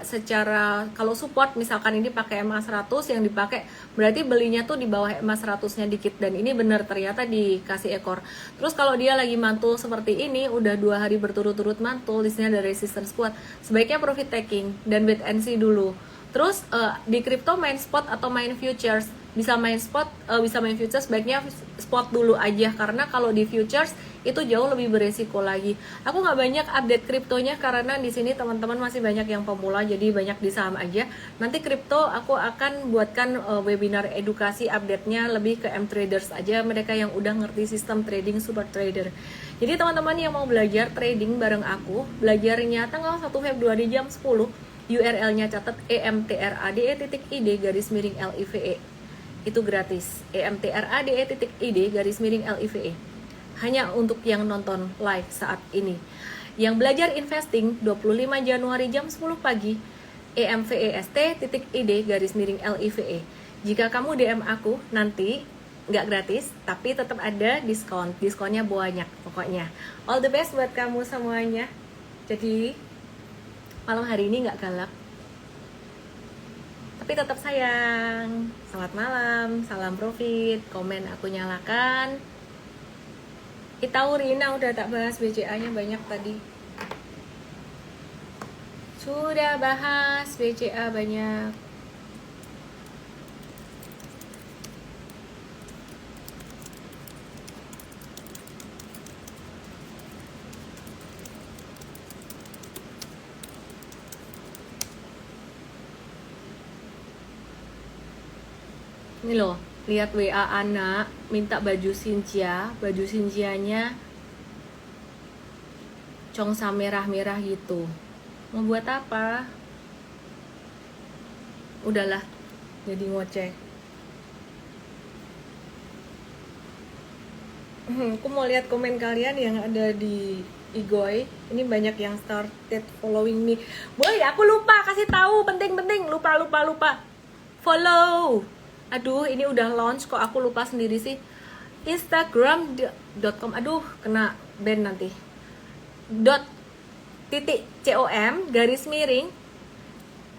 kalau support misalkan ini pakai MA 100, yang dipakai berarti belinya tuh di bawah MA 100-nya dikit, dan ini benar ternyata dikasih ekor. Terus kalau dia lagi mantul seperti ini, udah 2 hari berturut-turut mantul, di sini ada resistance kuat, sebaiknya profit taking dan wait and see dulu. Terus di kripto main spot atau main futures, bisa main spot, bisa main futures, baiknya spot dulu aja, karena kalau di futures itu jauh lebih beresiko lagi. Aku nggak banyak update kriptonya karena di sini teman-teman masih banyak yang pemula, jadi banyak di saham aja. Nanti kripto aku akan buatkan webinar edukasi, update-nya lebih ke M-traders aja, mereka yang udah ngerti sistem trading super trader. Jadi teman-teman yang mau belajar trading bareng aku, belajarnya tanggal 1 Februari jam 10. URL-nya catat emtrade.id_live. Itu gratis. emtrade.id_live. Hanya untuk yang nonton live saat ini. Yang belajar investing 25 Januari jam 10 pagi emvest.id_live. Jika kamu DM aku nanti nggak gratis, tapi tetap ada diskonnya banyak pokoknya. All the best buat kamu semuanya. Jadi malam hari ini nggak galak, tapi tetap sayang. Selamat malam, salam profit, komen aku nyalakan. Itaurina udah tak bahas, BCA-nya banyak tadi. Sudah bahas BCA banyak. Ini loh, lihat WA anak minta baju Xinjia, baju Xinjianya congsa merah-merah gitu. Mau buat apa? Udahlah, jadi ngoceh. Aku mau lihat komen kalian yang ada di Igoy. Ini banyak yang started following me. Boy, aku lupa kasih tahu, penting-penting, lupa. Follow. Aduh, ini udah launch kok aku lupa sendiri sih. Instagram.com. Aduh, kena ban nanti. .com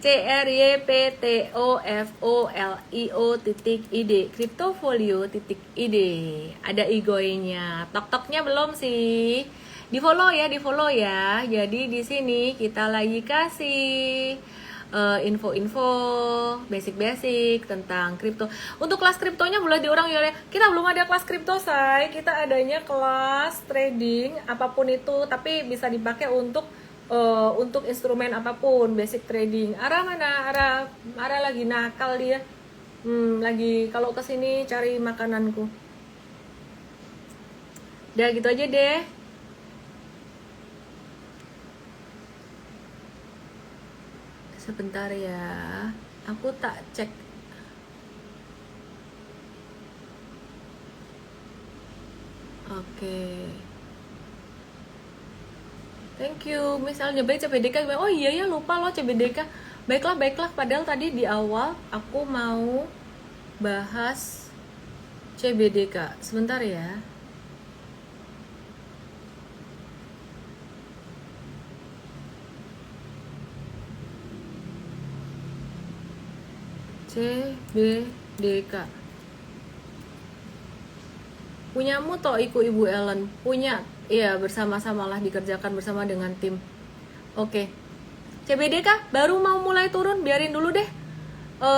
CRYPTOFOLIO.id Cryptofolio.id. Ada igoinya. Tok-toknya belum sih. Di follow ya. Jadi di sini kita lagi kasih info-info basic tentang kripto. Untuk kelas kriptonya boleh diulang ya. Kita belum ada kelas kripto, say. Kita adanya kelas trading apapun itu, tapi bisa dipakai untuk instrumen apapun, basic trading. Arah mana? Arah lagi nakal dia. Lagi kalau kesini cari makananku. Udah gitu aja deh. Sebentar ya. Aku tak cek. Oke. Thank you. Misalnya baik CBDK. Oh iya ya, lupa loh CBDK. Baiklah. Padahal tadi di awal aku mau bahas CBDK. Sebentar ya. CBDK. Punyamu toh Ibu Ellen? Punya. Iya, bersama-samalah, dikerjakan bersama dengan tim. Oke. CBDK baru mau mulai turun, biarin dulu deh.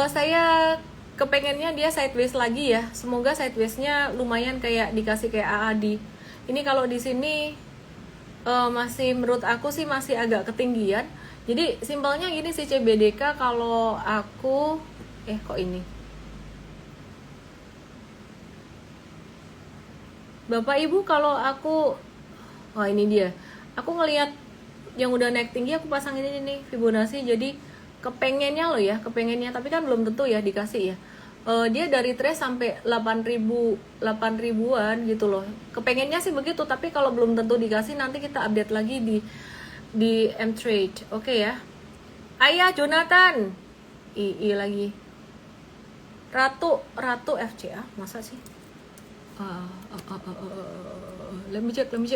Saya kepengennya dia sideways lagi ya. Semoga sidewaysnya lumayan kayak dikasih kayak AAD. Ini kalau di sini masih, menurut aku sih masih agak ketinggian. Jadi simpelnya gini sih CBDK, kalau aku kok ini Bapak Ibu, kalau aku ini dia. Aku ngelihat yang udah naik tinggi, aku pasang ini nih Fibonacci. Jadi kepengennya loh ya, tapi kan belum tentu ya dikasih ya. Dia dari trace sampai 8.000-an gitu loh. Kepengennya sih begitu, tapi kalau belum tentu dikasih, nanti kita update lagi di M-Trade. Oke ya. Ayah Jonathan. II lagi. Ratu FCA, masa sih? Let me check. Let me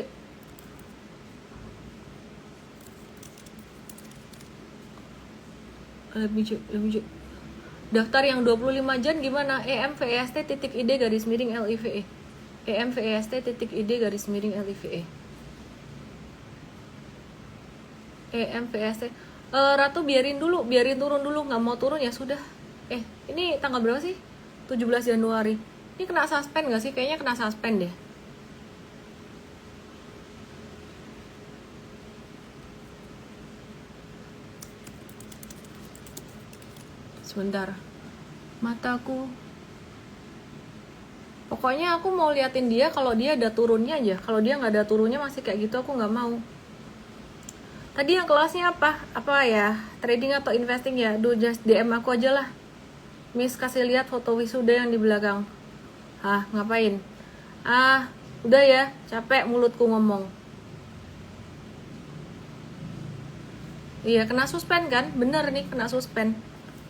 check. Daftar yang 25 jam gimana? emvest.id_live. emvest.id_live. emvst. Ratu biarin turun dulu. Nggak mau turun ya sudah. Ini tanggal berapa sih? 17 Januari. Ini kena suspend nggak sih? Kayaknya kena suspend deh. Sebentar, mataku. Pokoknya aku mau liatin dia kalau dia ada turunnya aja. Kalau dia nggak ada turunnya masih kayak gitu, aku nggak mau. Tadi yang kelasnya apa? Apa ya? Trading atau investing ya? Just DM aku aja lah. Miss kasih lihat foto wisuda yang di belakang. Ngapain? Udah ya, capek mulutku ngomong. Iya, kena suspend kan? Bener nih, kena suspend.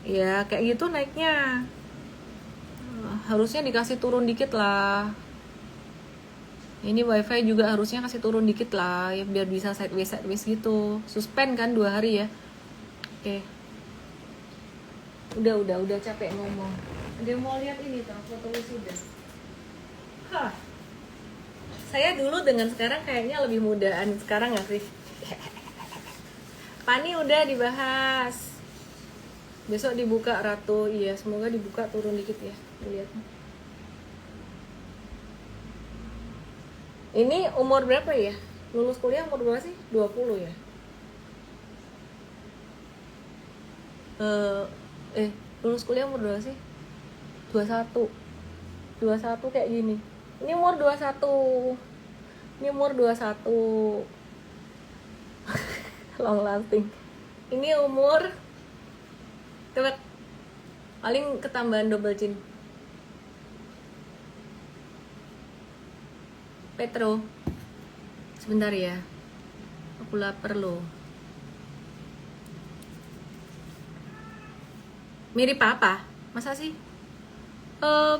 Ya, kayak gitu naiknya. Harusnya dikasih turun dikit lah. Ini wifi juga harusnya kasih turun dikit lah, ya biar bisa sideways gitu. Suspend kan 2 hari ya. Oke. Udah capek ngomong. Dia mau lihat ini tuh, foto wisuda. Hah. Saya dulu dengan sekarang kayaknya lebih mudaan sekarang gak sih? Pani udah dibahas. Besok dibuka Ratu, iya semoga dibuka turun dikit ya. Lihat. Ini umur berapa ya? Lulus kuliah umur berapa sih? 20 ya? Lulus kuliah umur berapa sih? 21. 21 kayak gini. Ini umur 21. Ini umur 21. Long lasting. Ini umur coba paling ketambahan double chin. Petro, sebentar ya, aku lapar loh. Mirip apa? Masa sih?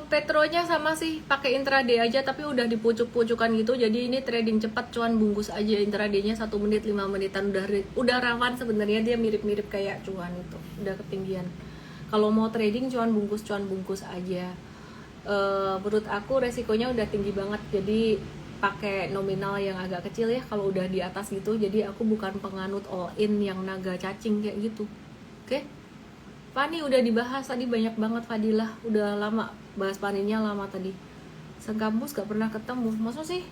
Petronya sama sih, pakai intraday aja tapi udah di pucuk-pucukan gitu. Jadi ini trading cepat, cuan bungkus aja. Intradaynya 1 menit 5 menitan udah rawan sebenarnya, dia mirip-mirip kayak cuan itu. Udah ketinggian. Kalau mau trading cuan bungkus aja. Menurut aku resikonya udah tinggi banget. Jadi pakai nominal yang agak kecil ya kalau udah di atas gitu. Jadi aku bukan penganut all in yang naga cacing kayak gitu. Oke? Pani udah dibahas tadi banyak banget Fadilah, udah lama bahas paninya lama tadi. Sekampus gak pernah ketemu, maksud sih?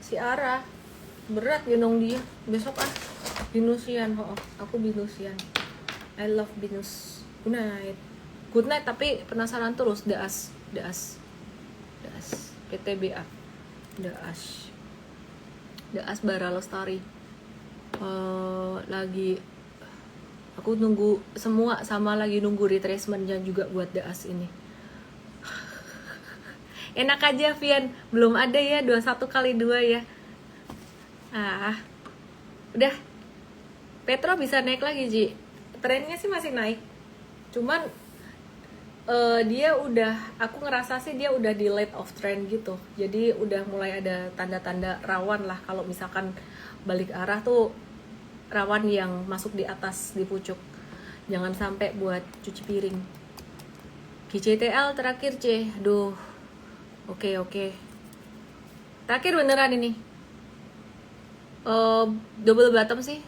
Si Ara berat gendong dia besok ah. Binusian, aku binusian. I love binus. Good night. Good night tapi penasaran terus daas PTBA daas Bara Lestari. Lagi aku nunggu semua sama lagi nunggu retracementnya juga buat daas ini. Enak aja Vian, belum ada ya 21x2 ya. Udah Petro bisa naik lagi Ji. Trennya sih masih naik, cuman dia udah, aku ngerasa sih dia udah di late of trend gitu. Jadi udah mulai ada tanda-tanda rawan lah kalau misalkan balik arah tuh rawan yang masuk di atas di pucuk. Jangan sampai buat cuci piring. GCTL terakhir C. Aduh. Oke. Terakhir beneran ini. Double bottom sih.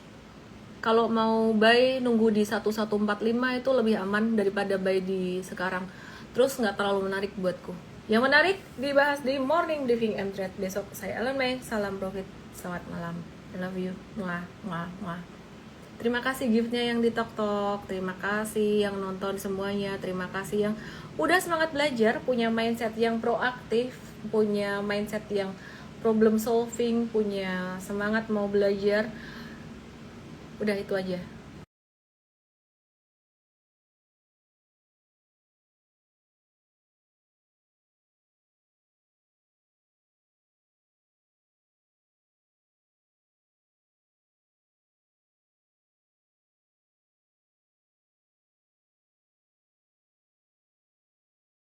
Kalau mau buy nunggu di 1145 itu lebih aman daripada buy di sekarang. Terus nggak terlalu menarik buatku. Yang menarik dibahas di Morning Briefing M-Trade besok. Saya Ellen May, salam profit, selamat malam. I love you. Muah. Terima kasih giftnya yang di Tok. Terima kasih yang nonton semuanya. Terima kasih yang udah semangat belajar, punya mindset yang proaktif, punya mindset yang problem solving, punya semangat mau belajar. Udah itu aja.